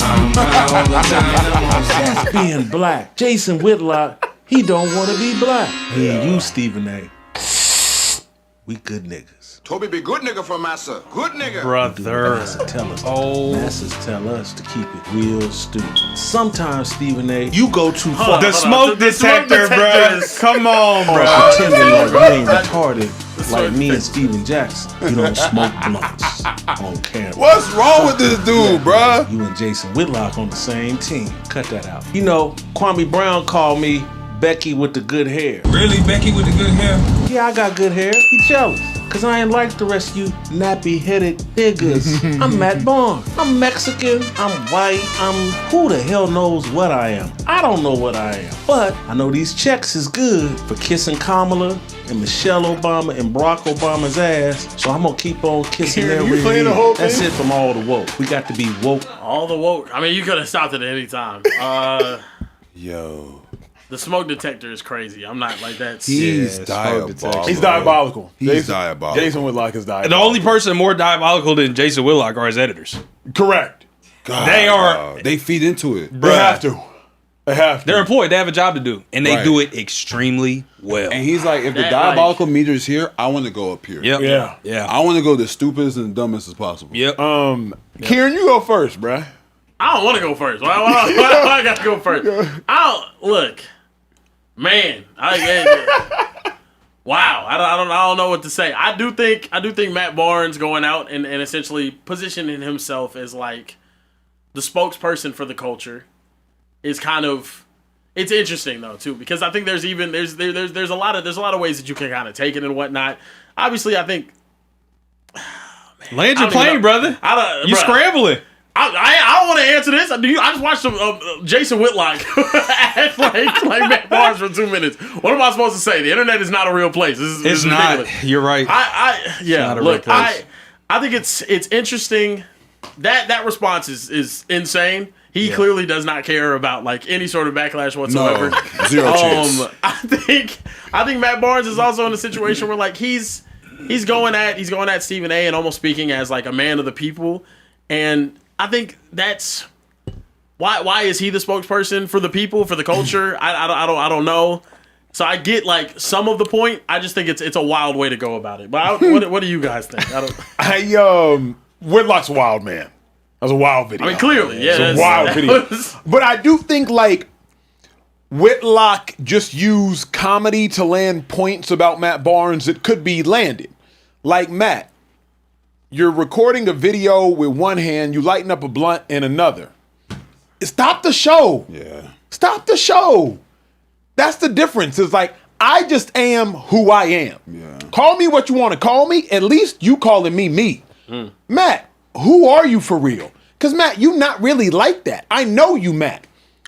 That's being black. Jason Whitlock, he don't want to be black. Me and you, Stephen A. We good niggas. Toby be good nigga for massa. Good nigga. Brother. Masses tell us. Masses tell us to keep it real stupid. Sometimes, Stephen A., you go too far. The smoke detector, bro. Come on, bro. Pretending like you ain't retarded like me and Steven Jackson. You don't smoke blunts on camera. What's wrong with this dude, bro? You and Jason Whitlock on the same team. Cut that out. Kwame Brown called me Becky with the good hair. Really, Becky with the good hair? Yeah, I got good hair. He jealous. Cause I ain't like the rest of you nappy-headed niggas. I'm Matt Barnes. I'm Mexican. I'm white. Who the hell knows what I am? I don't know what I am. But I know these checks is good for kissing Kamala and Michelle Obama and Barack Obama's ass. So I'm gonna keep on kissing their rear end. That's it from all the woke. We got to be woke. All the woke. You could have stopped it at any time. Yo. The smoke detector is crazy. I'm not like that. He's diabolical. He's diabolical. He's diabolical. Jason Whitlock is diabolical. The only person more diabolical than Jason Whitlock are his editors. Correct. God, They are. They feed into it. They have to. They're employed. They have a job to do, and they do it extremely well. And he's like, if the That, diabolical meter is here, I want to go up here. Yep. Yeah. I want to go the stupidest and dumbest as possible. Yep. Kieran, you go first, bruh. I don't want to go first. Why I got to go first? Look, man. Wow. I don't know what to say. I do think Matt Barnes going out and essentially positioning himself as like the spokesperson for the culture is kind of, it's interesting though too, because I think there's a lot of ways that you can kind of take it and whatnot. Obviously, I think Land your plane, brother. You scrambling. I don't want to answer this. I just watched Jason Whitlock act like Matt Barnes for 2 minutes. What am I supposed to say? The internet is not a real place. This is not. ridiculous. You're right. Look, I think it's interesting. That response is insane. He clearly does not care about like any sort of backlash whatsoever. No, zero chance. I think Matt Barnes is also in a situation where like he's going at Stephen A. and almost speaking as like a man of the people. And I think that's why is he the spokesperson for the people, for the culture? I don't know. So I get like some of the point. I just think it's a wild way to go about it. But what do you guys think? Whitlock's a wild man. That was a wild video. I mean, clearly, yeah, it's a wild video. But I do think like Whitlock just used comedy to land points about Matt Barnes that could be landed. Like, Matt, you're recording a video with one hand, you lighten up a blunt in another. Stop the show. Yeah. Stop the show. That's the difference. It's like, I just am who I am. Yeah. Call me what you want to call me. At least you calling me me. Matt, who are you for real? Because, Matt, you not really like that. I know you, Matt.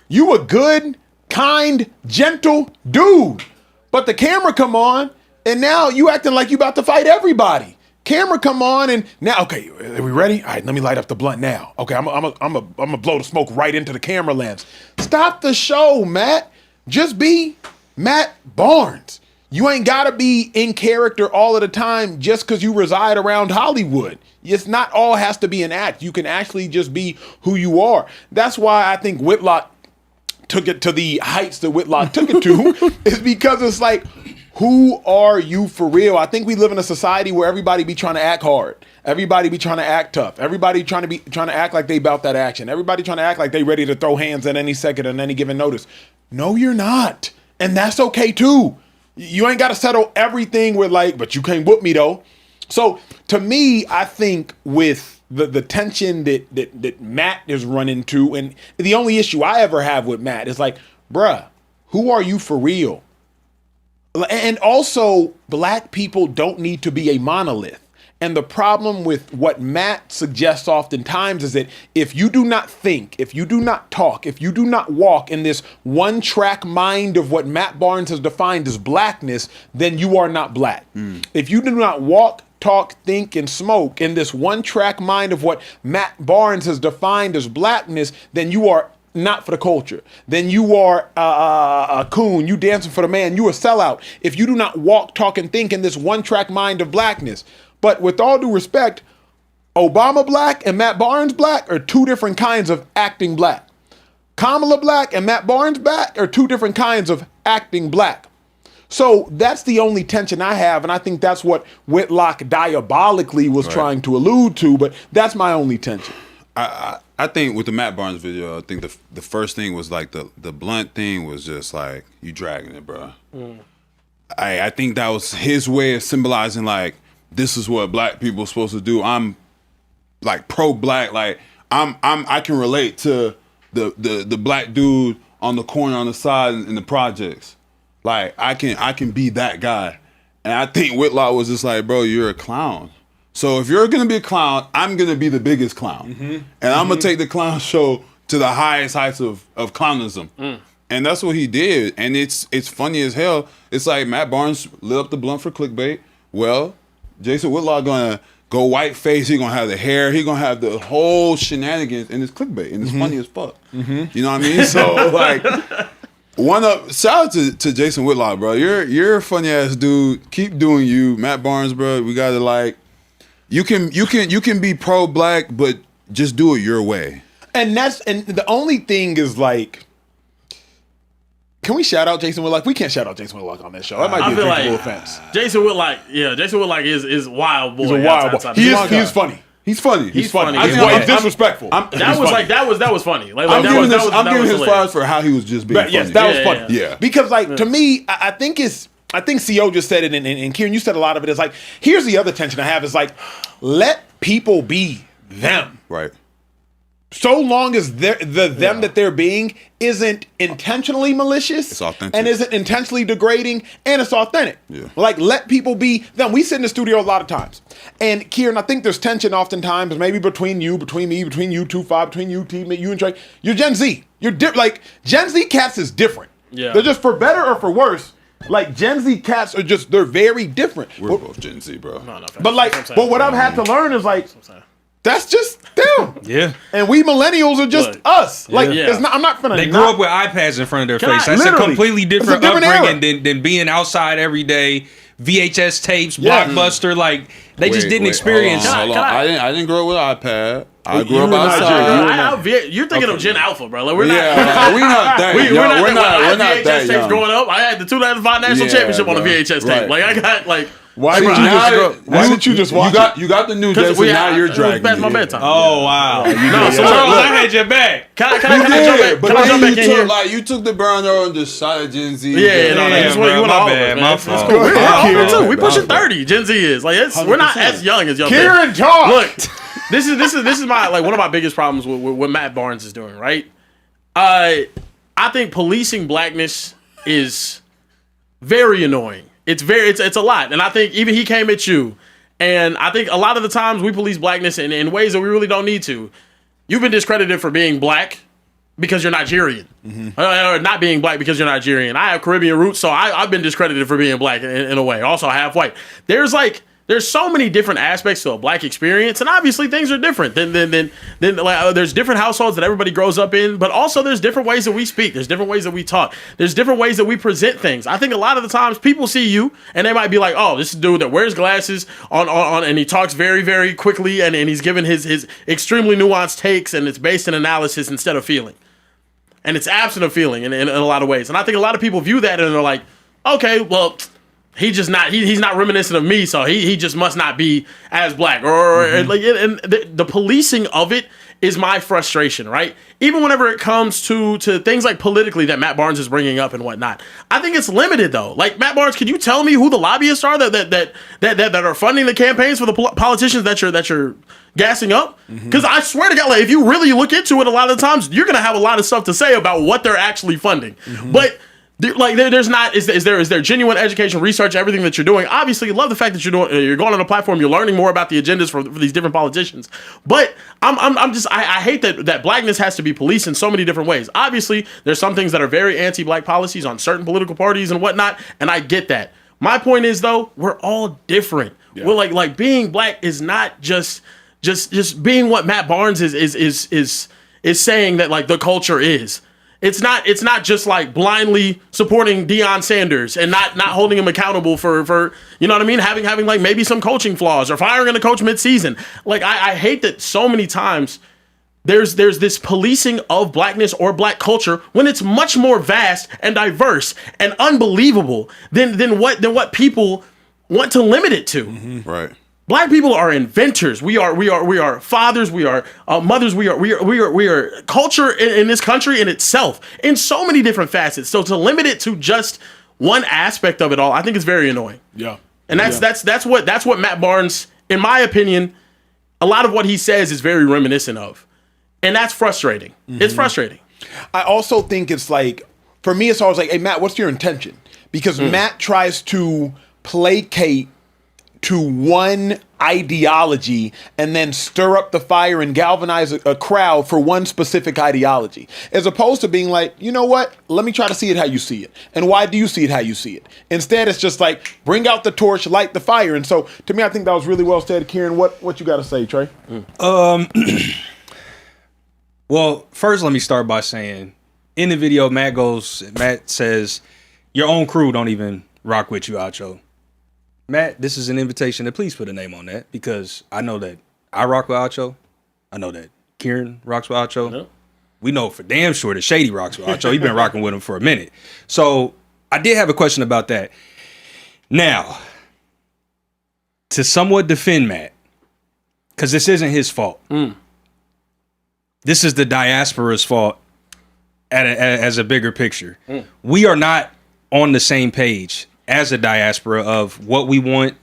You a good, kind, gentle dude. But the camera come on, and now you acting like you about to fight everybody. Camera come on, and now, okay, are we ready? All right, let me light up the blunt now. Okay, I'm gonna blow the smoke right into the camera lens. Stop the show, Matt. Just be Matt Barnes. You ain't gotta be in character all of the time just because you reside around Hollywood. It's not all has to be an act. You can actually just be who you are. That's why I think Whitlock took it to the heights that Whitlock took it to, is because it's like, who are you for real? I think we live in a society where everybody be trying to act hard. Everybody be trying to act tough. Everybody trying to act like they about that action. Everybody trying to act like they ready to throw hands at any second and any given notice. No, you're not. And that's okay too. You ain't got to settle everything with like, but you can't whoop me though. So to me, I think with the tension that Matt is running to, and the only issue I ever have with Matt is like, bruh, who are you for real? And also, black people don't need to be a monolith. And the problem with what Matt suggests oftentimes is that if you do not think, if you do not talk, if you do not walk in this one-track mind of what Matt Barnes has defined as blackness, then you are not black. If you do not walk, talk, think, and smoke in this one-track mind of what Matt Barnes has defined as blackness, then you are not for the culture. Then you are a coon. You dancing for the man. You a sellout. If you do not walk, talk, and think in this one-track mind of blackness. But with all due respect, Obama black and Matt Barnes black are two different kinds of acting black. Kamala black and Matt Barnes black are two different kinds of acting black. So that's the only tension I have, and I think that's what Whitlock diabolically was trying to allude to, but that's my only tension. I think with the Matt Barnes video, I think the first thing was like the blunt thing was just like, you dragging it, bro. I think that was his way of symbolizing like, this is what black people are supposed to do. I'm like pro-black, like I can relate to the black dude on the corner on the side in the projects. Like I can be that guy. And I think Whitlock was just like, bro, you're a clown. So if you're gonna be a clown, I'm gonna be the biggest clown. And I'm gonna take the clown show to the highest heights of clownism. And that's what he did. And it's funny as hell. It's like Matt Barnes lit up the blunt for clickbait. Well, Jason Whitlock gonna go white face. He gonna have the hair. He gonna have the whole shenanigans, and it's clickbait, and it's funny as fuck. You know what I mean? So like, shout out to Jason Whitlock, bro. You're a funny ass dude. Keep doing you, Matt Barnes, bro. We gotta like, you can be pro black, but just do it your way. And the only thing is like, can we shout out Jason Whitlock? We can't shout out Jason Whitlock on this show. That might be a drinkable offense. Jason Whitlock is wild boy. He's a wild boy. He's funny. He's funny. He's funny. He's disrespectful. That was funny. Like, I'm giving his flowers for how he was just being funny. Yes, that was funny. Yeah. Because like to me, I think CO just said it, and Kieran, you said a lot of it. Is like, here's the other tension I have is like, let people be them. Right. So long as them that they're being isn't intentionally malicious, it's authentic, and isn't intentionally degrading, and it's authentic. Yeah. Like, let people be them. We sit in the studio a lot of times, and Kieran, I think there's tension oftentimes, maybe between you, between me, between you 2-5, between you, T, you and Trey. You're Gen Z. You're like Gen Z cats is different. Yeah. They're just for better or for worse. Like Gen Z cats are just they're very different. We're both Gen Z, bro. No, but like, but what I've had to learn is like, that's just them. Yeah. And we millennials are just us. Like, it's not, I'm not finna. They grew up with iPads in front of their face. That's a completely different upbringing than being outside every day. VHS tapes, Blockbuster. Like, they just didn't experience. I didn't grow up with an iPad. I grew up outside. You're thinking of Gen Alpha, bro. Like, we're not. Yeah, we're not that. We're not that VHS tapes young. growing up. I had the 2005 national championship on a VHS tape. Right. Like, I got like. Why didn't you just watch it? You got the new Jason. Now you're dragging. Past my bedtime. Oh wow! No, so Charles, I had your back. Can I jump back in here? Like, you took the burner and just shot at Gen Z. Yeah, that's what you want all of it, man. My fault. Cool. We're we pushing 30. Gen Z is like we're not as young as y'all. Kieran, talk. Look, this is my like one of my biggest problems with what Matt Barnes is doing. Right, I think policing blackness is very annoying. It's a lot, and I think even he came at you, and I think a lot of the times we police blackness in ways that we really don't need to. You've been discredited for being black because you're Nigerian, or not being black because you're Nigerian. I have Caribbean roots, so I've been discredited for being black in a way. Also half white. There's so many different aspects to a black experience, and obviously things are different. Then there's different households that everybody grows up in, but also there's different ways that we speak. There's different ways that we talk. There's different ways that we present things. I think a lot of the times people see you and they might be like, "Oh, this is a dude that wears glasses on and he talks very, very quickly and he's given his extremely nuanced takes and it's based in analysis instead of feeling." And it's absent of feeling in a lot of ways. And I think a lot of people view that and they're like, "Okay, well, he's not reminiscent of me, so he just must not be as black." And the policing of it is my frustration, right? Even whenever it comes to things like politically that Matt Barnes is bringing up and whatnot, I think it's limited though. Like, Matt Barnes, can you tell me who the lobbyists are that are funding the campaigns for the politicians that you're gassing up? Because I swear to God, like, if you really look into it, a lot of the times you're gonna have a lot of stuff to say about what they're actually funding, but. There's not is there genuine education, research, everything that you're doing. Obviously, you love the fact that you're going on a platform, you're learning more about the agendas for these different politicians. But I hate that blackness has to be policed in so many different ways. Obviously, there's some things that are very anti-black policies on certain political parties and whatnot, and I get that. My point is though, we're all different. Yeah. We're like being black is not just being what Matt Barnes is saying that like the culture is. It's not just like blindly supporting Deion Sanders and not holding him accountable for you know what I mean, having like maybe some coaching flaws or firing a coach mid-season. Like I hate that so many times there's this policing of blackness or black culture when it's much more vast and diverse and unbelievable than what people want to limit it to. Right. Black people are inventors. We are fathers. We are mothers. We are culture in this country in itself in so many different facets. So to limit it to just one aspect of it all, I think is very annoying. Yeah, and that's what Matt Barnes, in my opinion, a lot of what he says is very reminiscent of, and that's frustrating. It's frustrating. I also think it's like, for me, it's always like, hey Matt, what's your intention? Because Matt tries to placate to one ideology and then stir up the fire and galvanize a crowd for one specific ideology, as opposed to being like, you know what, let me try to see it how you see it, and why do you see it how you see it? Instead, it's just like, bring out the torch, light the fire. And so to me, I think that was really well said. Kieran, what you got to say, Trey? Well, first let me start by saying, in the video, Matt says, your own crew don't even rock with you, Acho. Matt, this is an invitation to please put a name on that, because I know that I rock with Acho. I know that Kieran rocks with Acho. Yep. We know for damn sure that Shady rocks with Acho. He's been rocking with him for a minute. So I did have a question about that. Now, to somewhat defend Matt, because this isn't his fault. This is the diaspora's fault as a bigger picture. We are not on the same page as a diaspora of what we want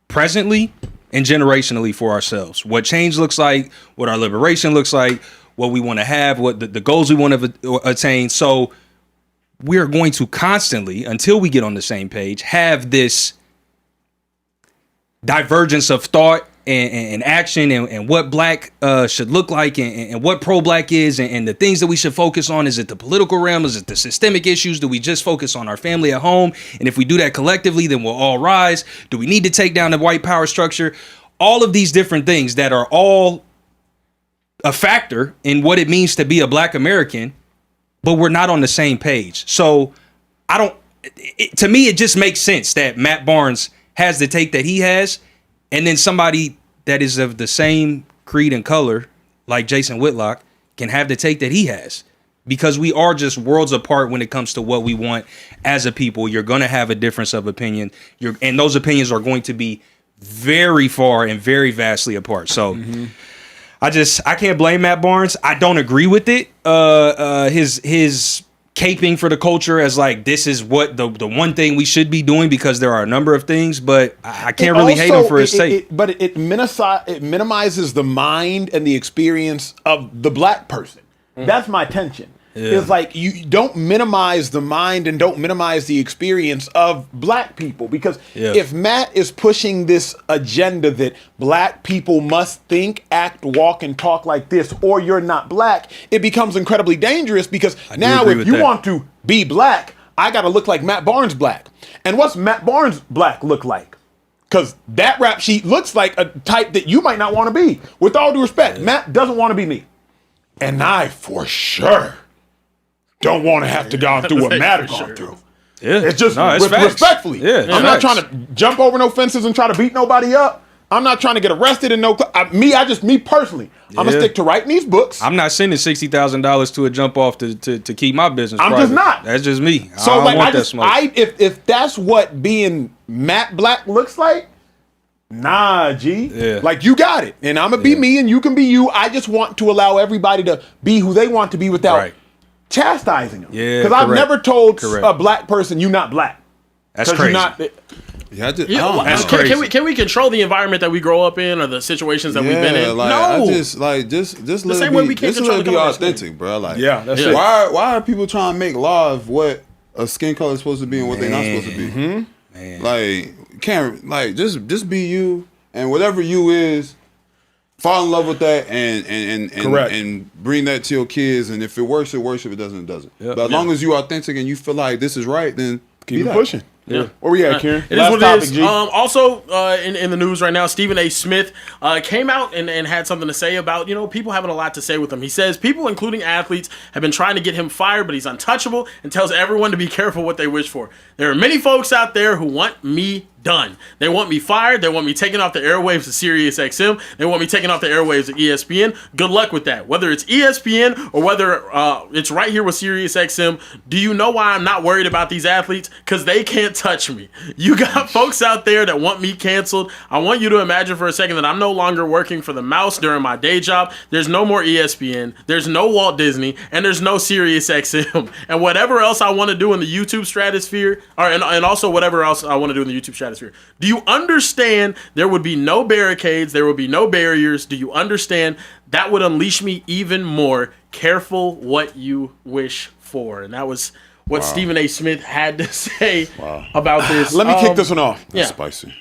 presently and generationally for ourselves. What change looks like, what our liberation looks like, what we want to have, what the goals we want to attain. So we are going to constantly, until we get on the same page, have this divergence of thought and action and what black should look like and what pro-black is and the things that we should focus on. Is it the political realm? Is it the systemic issues? Do we just focus on our family at home? And if we do that collectively, then we'll all rise. Do we need to take down the white power structure? All of these different things that are all a factor in what it means to be a black American, but we're not on the same page. So to me, it just makes sense that Matt Barnes has the take that he has, and then somebody that is of the same creed and color like Jason Whitlock can have the take that he has. Because we are just worlds apart when it comes to what we want as a people. You're going to have a difference of opinion. And those opinions are going to be very far and very vastly apart. So I can't blame Matt Barnes. I don't agree with it. His caping for the culture as like, this is what the one thing we should be doing, because there are a number of things, but I can't really hate him for his take. But it minimizes the mind and the experience of the black person. That's my tension. Yeah. It's like you don't minimize the mind and don't minimize the experience of black people, because if Matt is pushing this agenda that black people must think, act, walk, and talk like this, or you're not black, it becomes incredibly dangerous, because now if you want to be black, I got to look like Matt Barnes black. And what's Matt Barnes black look like? Because that rap sheet looks like a type that you might not want to be. With all due respect, Matt doesn't want to be me. And I, for sure, don't want to have to go through what Matt has gone through. Yeah. It's just respectfully. Yeah, I'm not trying to jump over no fences and try to beat nobody up. I'm not trying to get arrested and me personally. I'm gonna stick to writing these books. I'm not sending $60,000 to a jump off to keep my business. I'm private. just not. That's just me. So I don't want that smoke. If that's what being Matt Black looks like, nah, G. Yeah. Like, you got it. And I'm gonna be me and you can be you. I just want to allow everybody to be who they want to be without chastising them. Yeah. Because I've never told a black person you not black. That's crazy. That's crazy. Can we control the environment that we grow up in, or the situations that we've been in? Like, no. Just let it be authentic, bro. Like, that's it. Why are people trying to make law of what a skin color is supposed to be and what they're not supposed to be? Man. Like, can't just be you, and whatever you is, fall in love with that and bring that to your kids. And if it works, it works. If it doesn't, it doesn't. But as long as you're authentic and you feel like this is right, then keep it pushing. Yeah. Where we at, Kieran? It is what it is. Also, in the news right now, Stephen A. Smith came out and had something to say about, people having a lot to say with him. He says people, including athletes, have been trying to get him fired, but he's untouchable, and tells everyone to be careful what they wish for. There are many folks out there who want me done. They want me fired. They want me taken off the airwaves of Sirius XM. They want me taken off the airwaves of ESPN. Good luck with that. Whether it's ESPN or whether it's right here with Sirius XM, do you know why I'm not worried about these athletes? Because they can't touch me. You got folks out there that want me canceled. I want you to imagine for a second that I'm no longer working for the mouse during my day job. There's no more ESPN. There's no Walt Disney. And there's no Sirius XM. And whatever else I want to do in the YouTube stratosphere, and also whatever else I want to do in the YouTube stratosphere. Do you understand there would be no barricades, there would be no barriers? Do you understand that would unleash me even more? Careful what you wish for. And that was what Stephen A. Smith had to say about this. Let me kick this one off. That's spicy.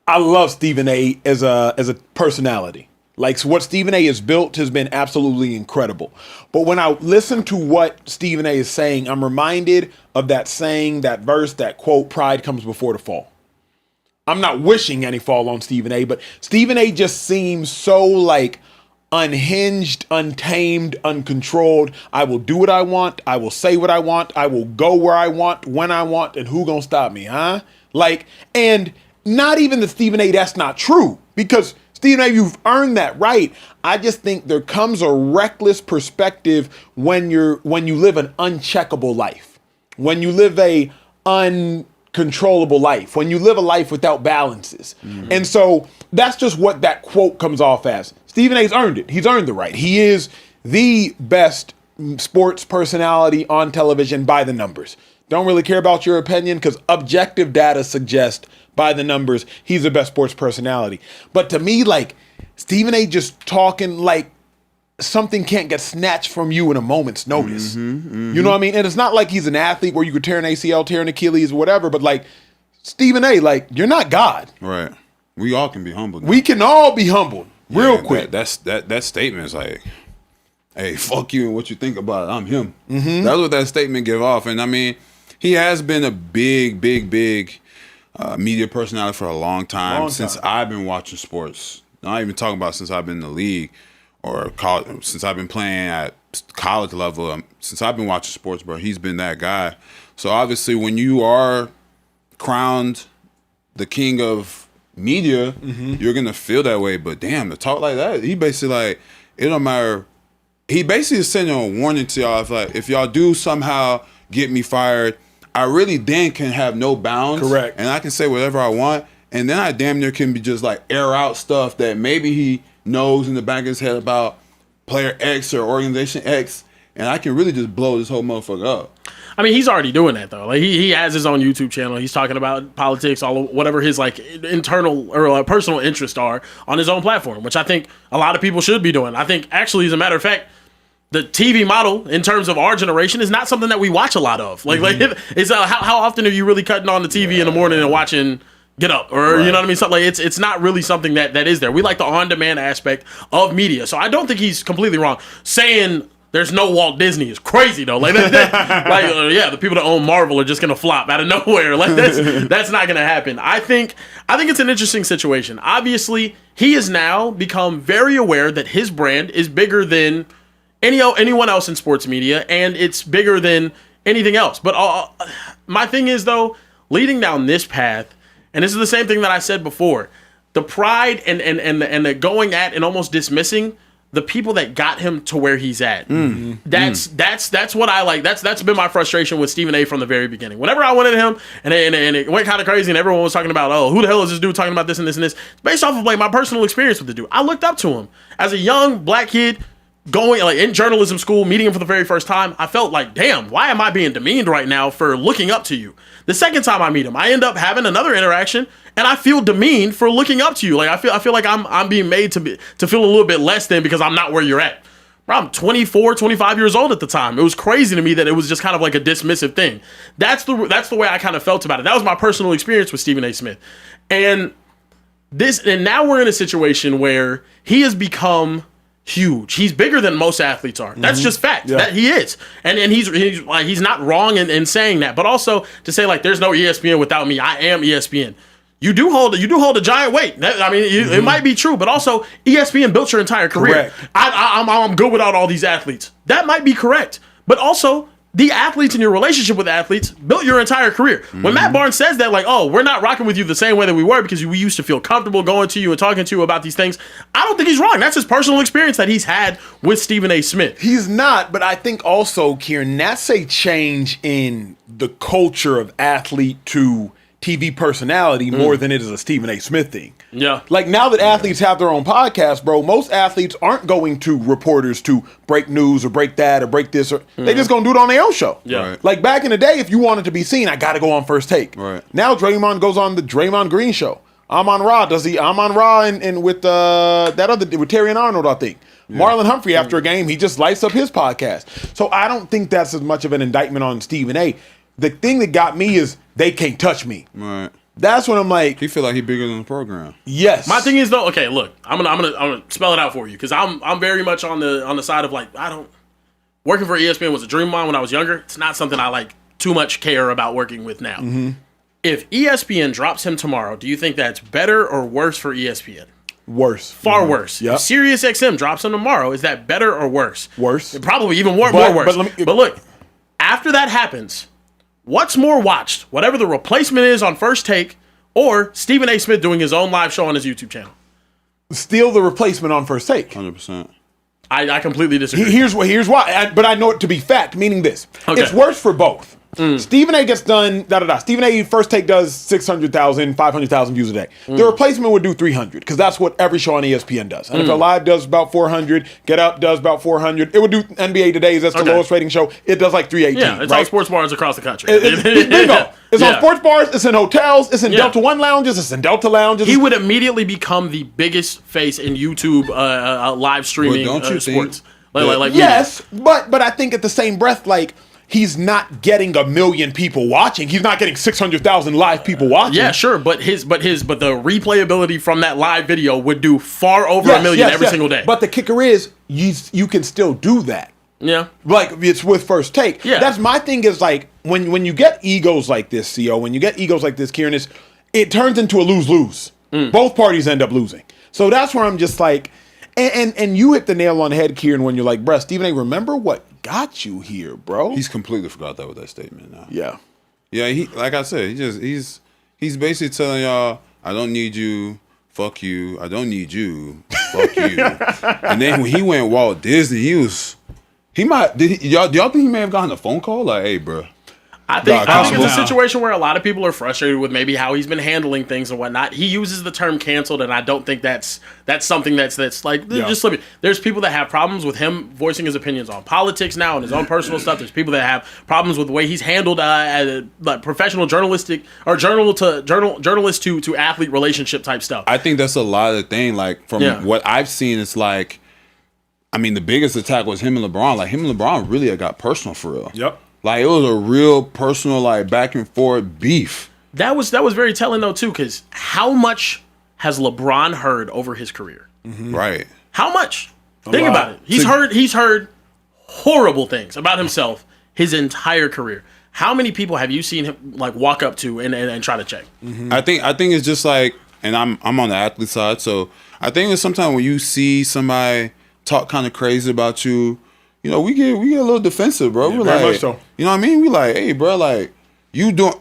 I love Stephen A. as a personality. Like, what Stephen A. has built has been absolutely incredible. But when I listen to what Stephen A. is saying, I'm reminded of that saying, that verse, that quote, pride comes before the fall. I'm not wishing any fall on Stephen A., but Stephen A. just seems so, like, unhinged, untamed, uncontrolled. I will do what I want. I will say what I want. I will go where I want, when I want, and who gonna stop me, huh? Like, and not even the Stephen A., that's not true, because Stephen A., you've earned that right. I just think there comes a reckless perspective when you live an uncheckable life, when you live a uncontrollable life, when you live a life without balances. And so that's just what that quote comes off as. Stephen A's earned it. He's earned the right. He is the best sports personality on television by the numbers. Don't really care about your opinion, because objective data suggests by the numbers he's the best sports personality. But to me, like, Stephen A. just talking like something can't get snatched from you in a moment's notice. You know what I mean? And it's not like he's an athlete where you could tear an ACL, tear an Achilles, whatever, but like, Stephen A., like, you're not God. Right. We all can be humbled. We can all be humbled real quick. That statement is like, hey, fuck you and what you think about it. I'm him. That's what that statement give off. And I mean, he has been a big media personality for a long time. Since I've been watching sports. Not even talking about since I've been in the league or college, since I've been playing at college level. Since I've been watching sports, bro, he's been that guy. So obviously, when you are crowned the king of media, you're gonna feel that way. But damn, to talk like that, he basically like, it don't matter. He basically is sending a warning to y'all. If y'all do somehow get me fired, I really then can have no bounds. Correct. And I can say whatever I want. And then I damn near can be just like air out stuff that maybe he knows in the back of his head about player X or organization X. And I can really just blow this whole motherfucker up. I mean, he's already doing that though. Like he has his own YouTube channel. He's talking about politics, whatever his like internal or personal interests are on his own platform, which I think a lot of people should be doing. I think actually, as a matter of fact, the TV model in terms of our generation is not something that we watch a lot of. Like it's how often are you really cutting on the TV in the morning and watching Get Up or you know what I mean? Something like it's not really something that is there. We like the on-demand aspect of media, so I don't think he's completely wrong saying. There's no Walt Disney is crazy though. Like, the people that own Marvel are just gonna flop out of nowhere. Like that's not gonna happen. I think it's an interesting situation. Obviously, he has now become very aware that his brand is bigger than anyone else in sports media, and it's bigger than anything else. But my thing is though, leading down this path, and this is the same thing that I said before, the pride and the going at and almost dismissing the people that got him to where he's at. That's what I like. That's been my frustration with Stephen A. from the very beginning. Whenever I wanted him, and it went kind of crazy, and everyone was talking about, oh, who the hell is this dude talking about this and this and this? It's based off of like my personal experience with the dude. I looked up to him as a young black kid going like in journalism school, meeting him for the very first time. I felt like, damn, why am I being demeaned right now for looking up to you? The second time I meet him, I end up having another interaction, and I feel demeaned for looking up to you. Like I feel like I'm being made to feel a little bit less than because I'm not where you're at. Bro, I'm 24, 25 years old at the time. It was crazy to me that it was just kind of like a dismissive thing. That's the way I kind of felt about it. That was my personal experience with Stephen A. Smith. And now we're in a situation where he has become huge. He's bigger than most athletes are. That's just fact. Yeah. That he is. And he's not wrong in saying that. But also to say like there's no ESPN without me. I am ESPN. You do hold a giant weight. It might be true, but also ESPN built your entire career. Correct. I'm good without all these athletes. That might be correct. But also the athletes and your relationship with athletes built your entire career. When Matt Barnes says that, like, oh, we're not rocking with you the same way that we were because we used to feel comfortable going to you and talking to you about these things, I don't think he's wrong. That's his personal experience that he's had with Stephen A. Smith. He's not, but I think also, Kieran, that's a change in the culture of athlete to TV personality more than it is a Stephen A. Smith thing. Yeah. Like now that athletes have their own podcast, bro, most athletes aren't going to reporters to break news or break that or break this. Or they just going to do it on their own show. Yeah. Right. Like back in the day, if you wanted to be seen, I got to go on First Take. Right. Now Draymond goes on the Draymond Green show. Amon Ra does the Amon Ra and with that other with Terry and Arnold, I think. Yeah. Marlon Humphrey, after a game, he just lights up his podcast. So I don't think that's as much of an indictment on Stephen A. The thing that got me is they can't touch me. Right. That's when I'm like, he feel like he bigger than the program. Yes. My thing is though, okay, look, I'm gonna spell it out for you because I'm very much on the side of like working for ESPN was a dream of mine when I was younger. It's not something I like too much care about working with now. If ESPN drops him tomorrow, do you think that's better or worse for ESPN? Worse. Far worse. Yep. If SiriusXM drops him tomorrow, is that better or worse? Worse. Probably even more worse. But look, after that happens, what's more watched? Whatever the replacement is on First Take or Stephen A. Smith doing his own live show on his YouTube channel? Still the replacement on First Take. 100%. I completely disagree. Here's why. But I know it to be fact, meaning this. Okay. It's worse for both. Stephen A. gets done, Stephen A. First Take does 600,000, 500,000 views a day. The replacement would do 300 because that's what every show on ESPN does. NFL Live does about 400. Get Up does about 400. It would do NBA Today's. That's the lowest rating show. It does like 318. Yeah, it's on sports bars across the country. Bingo. It's on sports bars. It's in hotels. It's in Delta One lounges. It's in Delta lounges. He would immediately become the biggest face in YouTube live streaming sports. Yes, but I think at the same breath, like, he's not getting 1 million people watching. He's not getting 600,000 live people watching. Yeah, sure, but the replayability from that live video would do far over 1 million every single day. But the kicker is you can still do that. Yeah. Like it's with First Take. Yeah. That's my thing is like when you get egos like this, CO, when you get egos like this, Kieran, it turns into a lose-lose. Both parties end up losing. So that's where I'm just like, and you hit the nail on the head, Kieran, when you're like, bruh, Stephen A., remember what got you here, bro? He's completely forgot that with that statement now. Yeah. Yeah, he like I said, he's basically telling y'all, I don't need you, fuck you, I don't need you. Fuck you. And then when he went Walt Disney, y'all think he may have gotten a phone call? Like, hey, bro. I think it's a situation where a lot of people are frustrated with maybe how he's been handling things and whatnot. He uses the term canceled, and I don't think that's something that's like just slipping. There's people that have problems with him voicing his opinions on politics now and his own personal stuff. There's people that have problems with the way he's handled like professional journalistic or journalist to athlete relationship type stuff. I think that's a lot of the thing. Like from what I've seen, it's like, I mean, the biggest attack was him and LeBron. Like him and LeBron really got personal for real. Yep. Like it was a real personal, like back and forth beef. That was very telling though too, because how much has LeBron heard over his career? Mm-hmm. Right. How much? Think about it. He's heard horrible things about himself his entire career. How many people have you seen him like walk up to and try to check? Mm-hmm. I think it's just like, and I'm on the athlete side, so I think it's sometimes when you see somebody talk kind of crazy about you. You know, we get a little defensive, bro. We're very like, much so. You know what I mean? We like, hey, bro, like you doing.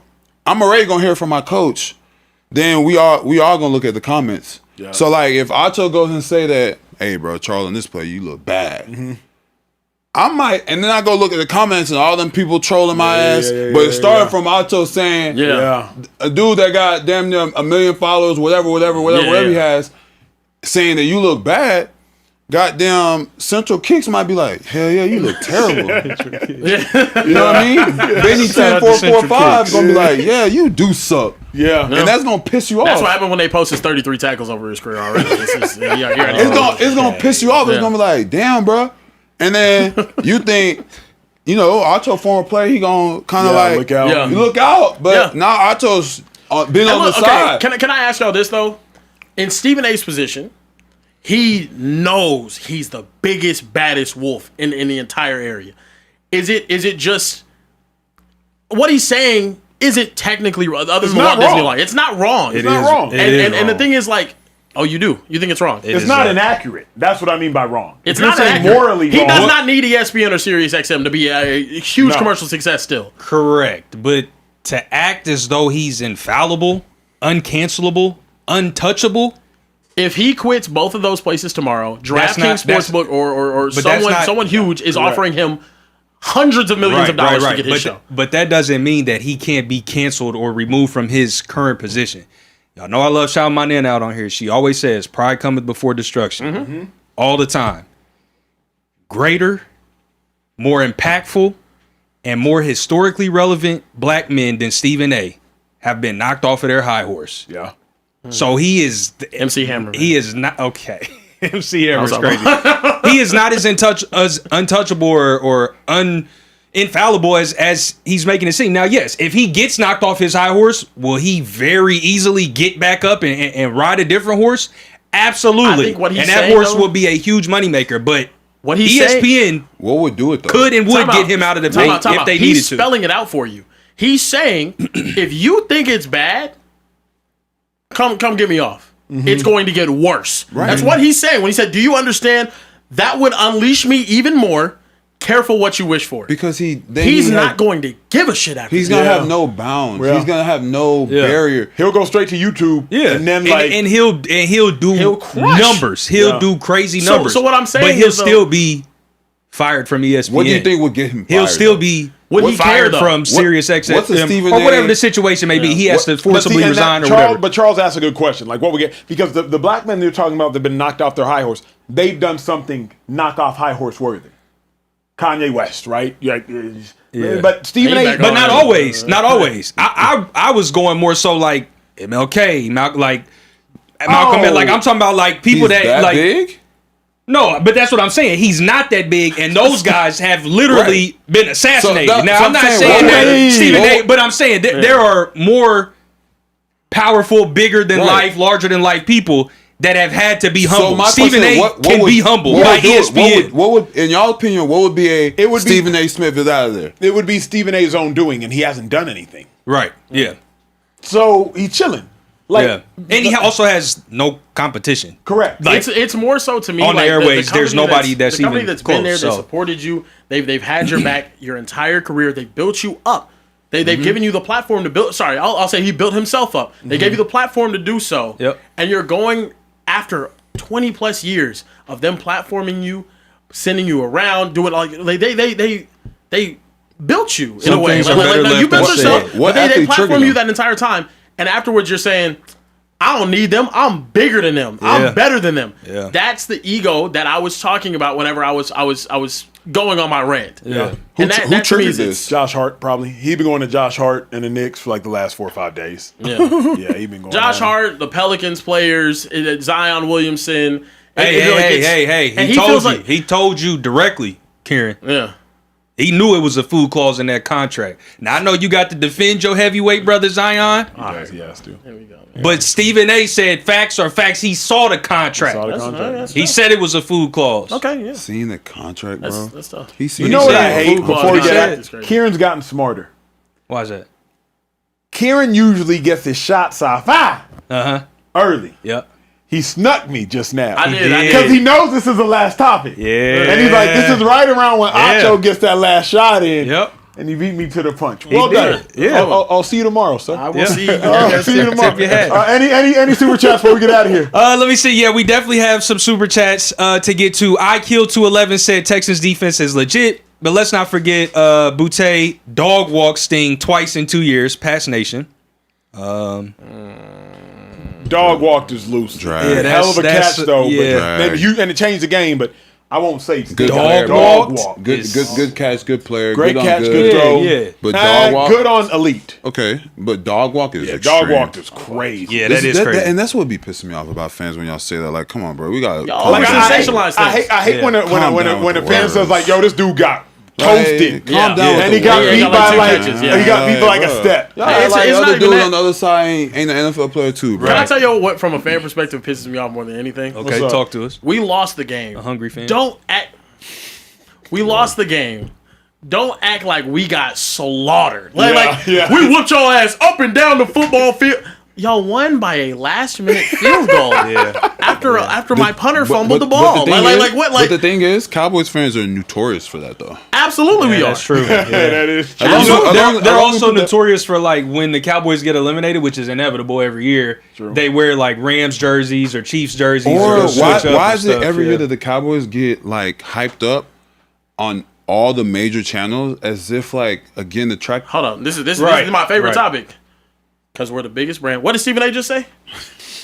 I'm already gonna hear from my coach. Then we all gonna look at the comments. Yeah. So like, if Acho goes and say that, hey, bro, Charles, in this play, you look bad. Mm-hmm. I might, and then I go look at the comments and all them people trolling my ass. But it started from Acho saying, a dude that got damn near 1 million followers, whatever he has, saying that you look bad. Goddamn, Central Kicks might be like, hell yeah, you look terrible. You know what I mean? Benny 10445 is gonna be like, yeah, you do suck. Yeah. And that's gonna piss you off. That's what happened when they posted 33 tackles over his career already. It's gonna piss you off. It's gonna be like, damn, bro. And then you think, you know, Acho former player, he gonna kind of like look out. Yeah. You look out, but now Acho's been on the side. Can I ask y'all this though? In Stephen A's position, he knows he's the biggest, baddest wolf in the entire area. Is it just what he's saying? Isn't technically other than Walt Disney line? It's not wrong. It's not wrong. And the thing is, like, oh, you do? You think it's wrong? It's not inaccurate. That's what I mean by wrong. It's not inaccurate. Morally wrong. He does not need ESPN or Sirius XM to be a huge commercial success still. Correct, but to act as though he's infallible, uncancelable, untouchable. If he quits both of those places tomorrow, DraftKings Sportsbook or someone huge is offering him hundreds of millions of dollars to get his show. But that doesn't mean that he can't be canceled or removed from his current position. Y'all know I love shouting my nan out on here. She always says, pride cometh before destruction. Mm-hmm. All the time. Greater, more impactful, and more historically relevant black men than Stephen A. have been knocked off of their high horse. Yeah. So he is MC Hammer. He is not okay. MC Hammer is crazy. He is not as untouchable or infallible as he's making it seem. Now, yes, if he gets knocked off his high horse, will he very easily get back up and ride a different horse? Absolutely. And that horse will be a huge moneymaker. But what he's ESPN what would do it though? Could and would get him out of the paint if they needed to. He's spelling it out for you. He's saying, if you think it's bad, Come get me off. Mm-hmm. It's going to get worse. Right. That's what he's saying when he said, do you understand? That would unleash me even more. Careful what you wish for. Because he's not going to give a shit after He's going to have no bounds. Yeah. He's going to have no barrier. He'll go straight to YouTube. Yeah. And then he'll do numbers. He'll do crazy numbers. So what I'm saying but he'll still be fired from ESPN. What do you think would get him fired? He'll still be fired from Sirius XM or whatever the situation may be. He has to forcibly resign or whatever. But Charles asked a good question. Like what we get, because the black men they're talking about, they've been knocked off their high horse. They've done something knockoff high horse worthy. Kanye West, right? Yeah. But Stephen A. But not always. Not always. I was going more so like MLK, Malcolm. Like I'm talking about like people that like big. No, but that's what I'm saying. He's not that big, and those guys have literally been assassinated. I'm not saying that Stephen A. But I'm saying there are more powerful, bigger than life, larger than life people that have had to be humbled. Stephen A. can be humbled by ESPN. What would, in y'all opinion, what would be Stephen A. Smith is out of there? It would be Stephen A.'s own doing, and he hasn't done anything. Right. Yeah. So he's chilling. And he also has no competition. Correct. Like, it's more so to me on the airways. There's nobody that's the company even that's close, been there. They supported you. They've had your back your entire career. They built you up. They've given you the platform to build. Sorry, I'll say he built himself up. They gave you the platform to do so. Yep. And you're going after 20 plus years of them platforming you, sending you around, doing like they built you in a way. things are better You left built yourself, unsaid. What but they athlete platform triggered you them? that entire time, and afterwards you're saying, I don't need them. I'm bigger than them. I'm better than them. Yeah. That's the ego that I was talking about whenever I was going on my rant. Yeah. Who And that to me triggered is- this? Josh Hart, probably. He been going to Josh Hart and the Knicks for like the last 4 or 5 days. Yeah. Yeah, he been going. Josh at him. Hart, the Pelicans players, Zion Williamson. Hey. And He he told feels you. like- He told you directly, Kieran. Yeah. He knew it was a food clause in that contract. Now, I know you got to defend your heavyweight brother, Zion. He has to. There we go. But Stephen A. said facts are facts. He saw the contract. Saw the contract. He said it was a food clause. Okay, yeah. Seeing the contract, bro. That's tough. He seen You know what I said hate food clause before we contract get is crazy. Kieran's gotten smarter. Why is that? Kieran usually gets his shots off early. Yep. He snuck me just now. I did. Because he knows this is the last topic. Yeah. And he's like, this is right around when Yeah. Acho gets that last shot in. Yep. And he beat me to the punch. Well did. done. Yeah. I'll see you tomorrow, sir. I will see you. I'll see you tomorrow. Tip your hat. Any super chats before we get out of here? Let me see. Yeah, we definitely have some super chats to get to. IKill211 said Texans defense is legit, but let's not forget Boutte dog walk Sting twice in 2 years. Pass Nation. Dog walked is loose. Drag. Yeah, hell of a That's- catch though. yeah. But maybe you and it changed the game, but I won't say Good dog player, walk. Good catch, good player. Great good on catch, good. good throw. Yeah. But dog walk. Good on elite. Okay, but dog walk is Yeah, extreme. dog walk is crazy. Yeah, that is crazy. and that's what be pissing me off about fans when y'all say that. Like, come on, bro, we got Y'all Like, sensationalize I things. hate Yeah. when a Calm down when a with fan the says words. like, "Yo, this dude got toasted." Calm down. And with he the got words. beat got by like two like catches, yeah. he got beat by like a Bruh. step. Y'all It's- like it's not other even dude that. on the other side ain't an NFL player too, bro. Can I tell you what, from a fan perspective, pisses me off more than anything? Okay, up? talk to us. We lost the game. A hungry fan. Don't act. We lost the game. Don't act like we got slaughtered. Yeah. We whooped your ass up and down the football field. Y'all won by a last-minute field goal. After my punter fumbled the ball. But the thing is, Cowboys fans are notorious for that, though. Absolutely, we are. That's true. Yeah. That is true. As long as- They're as long as also we put that- notorious for like when the Cowboys get eliminated, which is inevitable every year. They wear like Rams jerseys or Chiefs jerseys. Or they'll switch up why and is it stuff, every yeah. year that the Cowboys get like hyped up on all the major channels as if like again the track? Hold on. This is Right, my favorite right. topic. Because we're the biggest brand. What did Stephen A just say?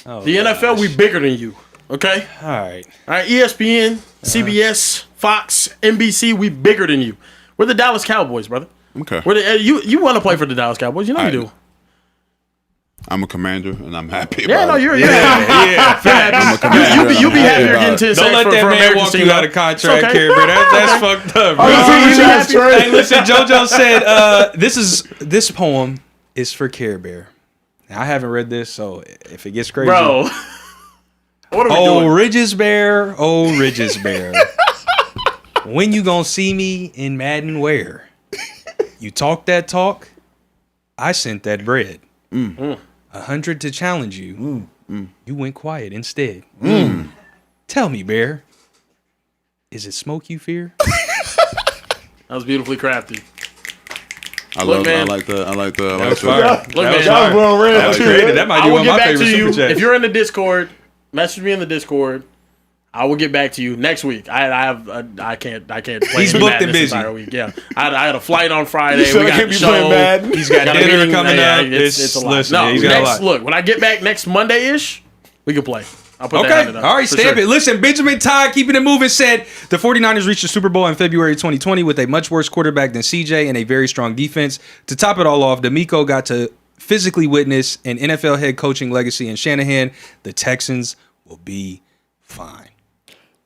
Oh, The NFL, we bigger than you. Okay? All right. All right, ESPN, CBS, Fox, NBC, we bigger than you. We're the Dallas Cowboys, brother. Okay, We're the, you want to play for the Dallas Cowboys. You know you do. I'm a commander and I'm happy. Yeah, about no, it. you're commander. you be happy you're getting Don't to the Don't let for that man America's walk team, you out though. of contract, It's okay. Carebear. That's fucked up, bro. Hey, listen, JoJo said this poem is for Carebear. Now, I haven't read this, so if it gets crazy, Bro. What are we oh doing? Ridges Bear, when you gonna see me in Madden Ware? You talk that talk, I sent that bread. 100 to challenge you. You went quiet instead. Tell me, Bear, is it smoke you fear? That was beautifully crafted. I Look, love. man. I like the. I like the. That was fire. Look, man. That was creative. That might I be will one get of my back favorite to you. super chats. If you're in the Discord, message me in the Discord. I will get back to you next week. I can't play He's any booked Madden and this busy. entire week. Yeah, I had a flight on Friday. said We I got can't the be playing show. Madden? He's got Got a dinner meeting. coming Yeah, up. It's a lot. Listen, No, yeah, he's got a next, lot. look, when I get back next Monday-ish, we can play. I'll put that Okay, on it up, all right, for stamp sure. it. Listen, Benjamin Todd, keeping it moving, said the 49ers reached the Super Bowl in February 2020 with a much worse quarterback than CJ and a very strong defense. To top it all off, D'Amico got to physically witness an NFL head coaching legacy in Shanahan. The Texans will be fine.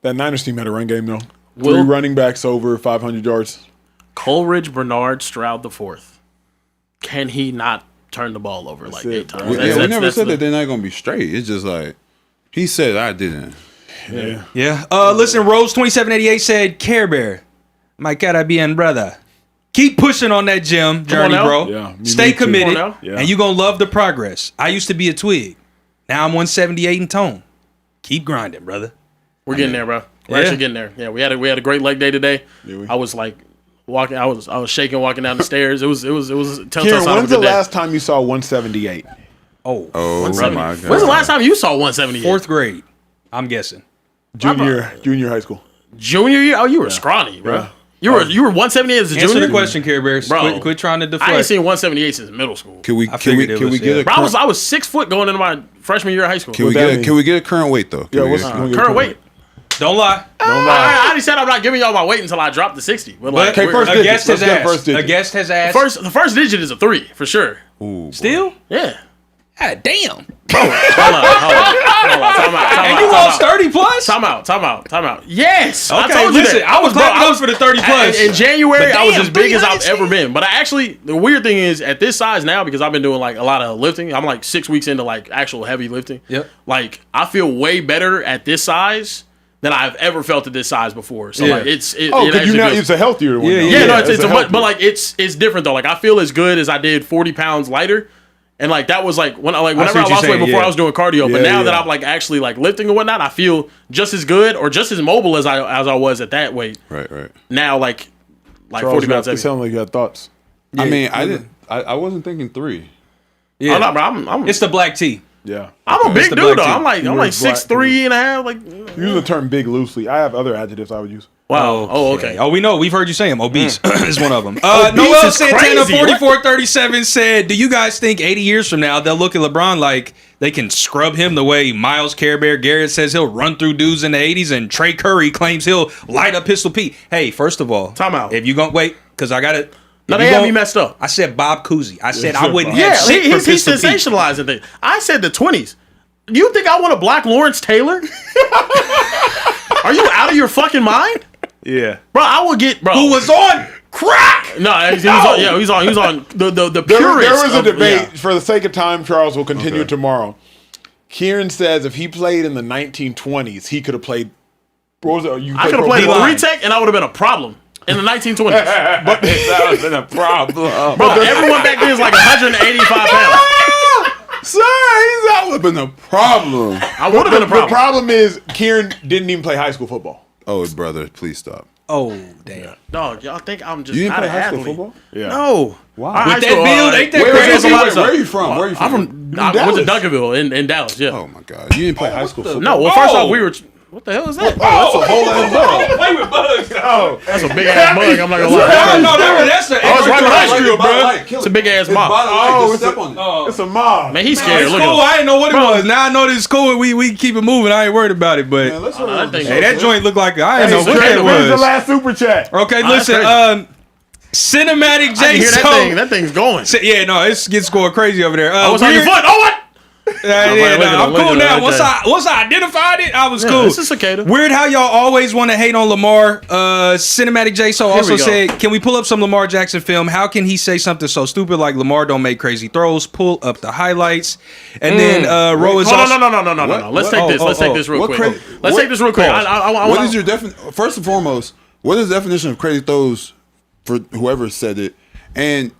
That Niners team had a run game though. Will- 3 running backs over 500 yards. Coleridge, Bernard, Stroud the fourth. Can he not turn the ball over like it, 8 times? bro. We That's- never that's said the- that they're not gonna be straight. It's just like he said I didn't. Yeah. Listen, Rose2788 said, Care Bear, my Caribbean brother. Keep pushing on that gym journey, now. bro. Yeah, me Stay too. committed, Come on now. and you're going to love the progress. I used to be a twig. Now I'm 178 in tone. Keep grinding, brother. We're getting there, bro. We're Yeah. actually getting there. Yeah, we had a great leg day today. we? I was like walking. I was shaking walking down the stairs. It was a telltale Kieran, sign of when's a the good day. last time you saw 178? Oh, Oh my god! When's the last time you saw 178? fourth grade. I'm guessing. Junior high school. Junior year? Oh, you were scrawny, bro. Yeah. You were 178 as a junior. Answer the question, Carebear. Bro. Quit trying to deflect. I ain't seen 178 since middle school. Can we I figured it was, get a Bro, current, I was 6 foot going into my freshman year of high school. can we get a current weight though? Yeah, what's current weight? Don't lie. I already said I'm not giving y'all my weight until I drop to 60. But like, Okay, first A digit. guest Let's has get asked. first digit. A guest has asked. the first digit is a 3 for sure. Still? Yeah. God damn. Hold on. Time out. And you lost 30 plus? Time out. Yes. I Okay, told you listen, that. I was clapping up for the 30 plus. In January, But I was damn, as big as 300 I've ever been. But I actually, the weird thing is, at this size now, because I've been doing like a lot of lifting, I'm like 6 weeks into like actual heavy lifting. Yep. Like, I feel way better at this size than I've ever felt at this size before. So Yeah. like, it Oh, because actually feels- it's a healthier one. Yeah, though. yeah, no, it's a a much, healthier. but like it's different though. Like I feel as good as I did 40 pounds lighter, and like that was like whenever I what lost you're weight saying, before yeah. I was doing cardio. But Yeah, now that yeah. I'm like actually like lifting and whatnot, I feel just as good or just as mobile as I was at that weight. Right. Now like Charles, 40 you pounds have to heavy. sound like you had thoughts. I mean, I wasn't thinking 3. Yeah. Oh, no, bro, I'm It's the black tea. Yeah. I'm a big the dude black though. tee. I'm like You were 6'3" and a half. Like You use the term big loosely. I have other adjectives I would use. wow. Oh, okay. Oh, we know. We've heard you say him. Obese is one of them. Obese Noel is Santana, crazy. 4437 said, do you guys think 80 years from now they'll look at LeBron like they can scrub him the way Miles Carebear Garrett says he'll run through dudes in the 80s and Trey Curry claims he'll light up Pistol Pete? Hey, first of all, Time out. If you going to wait, because I got it. No, they had me messed up. I said Bob Cousy. I said Yeah, I wouldn't Bob. have Yeah, shit for he's Pistol Pete. sensationalizing things. I said the 20s. Do you think I want to block Lawrence Taylor? Are you out of your fucking mind? Yeah. Bro, I will get bro. Who was on crack? No, he's on. Yeah, he's on the There purest. was a of- debate. yeah. For the sake of time, Charles will continue tomorrow. Kieran says if he played in the 1920s, he could have played. What was it? You I could have played D-line. 3-tech and I would have been a problem in the 1920s. But that would have been a problem. Bro, everyone back then is like 185 pounds. Sir, that would have been a problem. I would have been a The problem. problem is Kieran didn't even play high school football. Oh, brother, please stop. Oh, damn. Dog, y'all think I'm just You didn't not play an high school athlete? football? Yeah. No. Wow. With that build, ain't that Where crazy? Where are you from? Where are you from? I'm from. I went to Duncanville in Dallas. Yeah. Oh my God, you didn't play high school football. No. Well, first off, we were. What the hell is that? that's a whole ass ball. Play with bugs. Oh, That's a big ass bug. I'm not gonna lie. no, that's the. I was right behind Like you, it, bro. It's a big ass mob. Oh, Step on it. It's a mob. Man, he's scared. It's Look cool. at him. I didn't know what it was. Now I know this is cool. We keep it moving. I ain't worried about it. But Man, let's that thing- hey, that joint looked like I didn't Hey, know what Trey, that where's the was. last super chat? Okay, that's listen. Cinematic I can J. hear that thing. That thing's going. Yeah, no, it gets going crazy over there. Oh, it's on your foot. Oh, what? I'm look at cool him now. right there. Once I identified it, I was Yeah, cool. this is cicada. Weird how y'all always want to hate on Lamar. Cinematic J. So also we go. said, can we pull up some Lamar Jackson film? How can he say something so stupid like Lamar don't make crazy throws? Pull up the highlights. And then Ro is also... No. Let's take this. Let's take this real quick. Let's take this real quick. What is your definition? First and foremost, what is the definition of crazy throws for whoever said it? And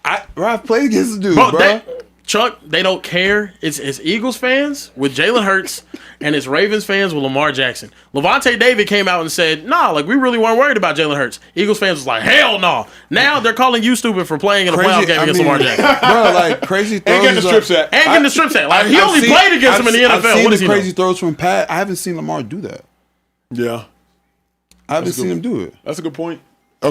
I've played against the dude, bro. Chuck, they don't care. It's Eagles fans with Jalen Hurts and it's Ravens fans with Lamar Jackson. Levante David came out and said, nah, like we really weren't worried about Jalen Hurts. Eagles fans was like, hell no. Now they're calling you stupid for playing in a playoff game against Lamar Jackson. Bro, like crazy throws. And get the strip set. And getting the strip set. Like he only played against him in the NFL. I've seen What does the he know? crazy throws from Pat. I haven't seen Lamar do that. Yeah. I haven't seen him do it. That's a good point. He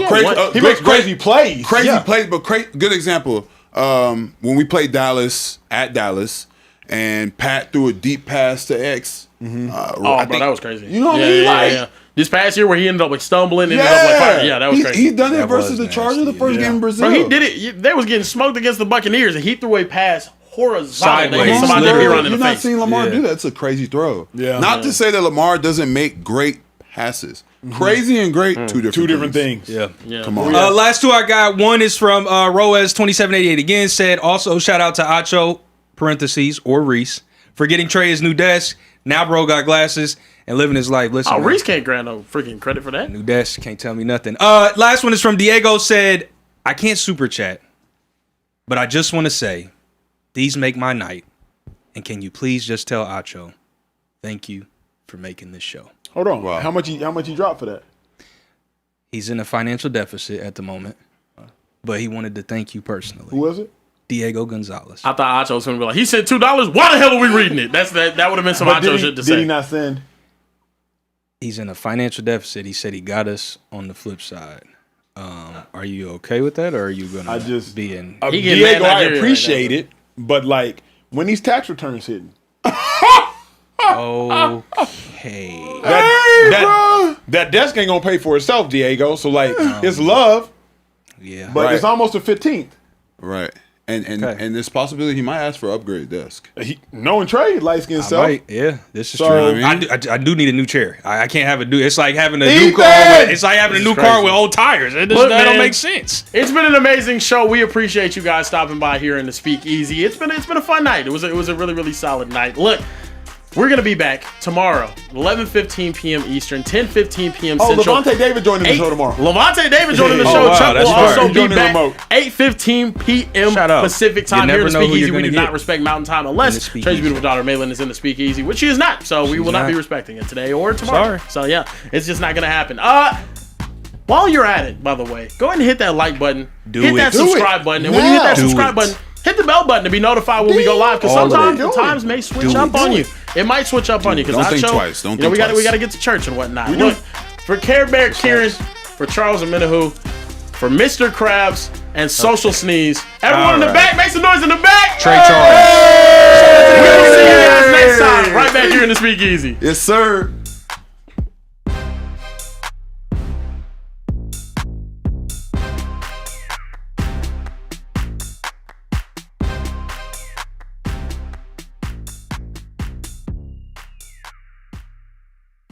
makes crazy plays. Crazy plays, but good example. When we played Dallas at Dallas, and Pat threw a deep pass to X. Bro, that was crazy. You know what I mean? Yeah. This past year where he ended up like stumbling, ended up like firing. Yeah, that was crazy. He's done it That versus was the Chargers the first yeah. game in Brazil. Bro, he did it. They was getting smoked against the Buccaneers, and he threw a pass horizontally. Sideways. They hit somebody Literally. around in You're the not face. seeing Lamar do that. It's a crazy throw. Yeah. Not to say that Lamar doesn't make great passes. Crazy and great, two different things. Yeah. Come on. Last two I got. One is from Roez2788 again. Said also shout out to Acho parentheses or Reese for getting Trey his new desk. Now bro got glasses and living his life. Listen, Oh, man, Reese can't grant no freaking credit for that. new desk can't tell me nothing. Last one is from Diego. Said I can't super chat, but I just want to say these make my night. And can you please just tell Acho thank you for making this show. Hold on. Wow. How much he dropped for that? He's in a financial deficit at the moment, but he wanted to thank you personally. Who was it? Diego Gonzalez. I thought Acho was going to be like, he said $2. Why the hell are we reading it? That would have been some Acho shit to say. Did he not send? He's in a financial deficit. He said he got us on the flip side. Are you okay with that, or are you gonna be in? Diego, I appreciate it, but like when these tax returns hitting. Okay. That desk ain't gonna pay for itself, Diego. So like, it's love. Yeah. But it's almost the 15th. Right. And there's possibility he might ask for an upgrade desk. No trade, light skin self. This is So, true. I mean, I do need a new chair. I can't have a new. It's like having a new car. It's like having a new car with old tires. That don't make sense. It's been an amazing show. We appreciate you guys stopping by here in the Speakeasy. It's been a fun night. It was a really, really solid night. Look, we're going to be back tomorrow, 11:15 p.m. Eastern, 10:15 p.m. Central. Levante David joining the show tomorrow. Levante David joining the show. Wow, Chuck will also be back remote. 8:15 p.m. Pacific time here in the Speakeasy. We do not respect Mountain Time unless Trey's beautiful daughter Malin is in the Speakeasy, which she is not. So we will not be respecting it today or tomorrow. Sorry. So yeah, it's just not going to happen. While you're at it, by the way, go ahead and hit that like button. Hit that subscribe button. And when you hit that subscribe button, hit the bell button to be notified when we go live, because sometimes the times may switch up on you. It might switch up on you because don't think twice. Don't think we got to get to church and whatnot. Look, for Carebear Kieran, for Charles Omenihu, for Mr. Krabs and Social Sneeze, everyone in the back, make some noise in the back. Trey Charles. We will see you guys next time, right back here in the Speakeasy. Yes, sir.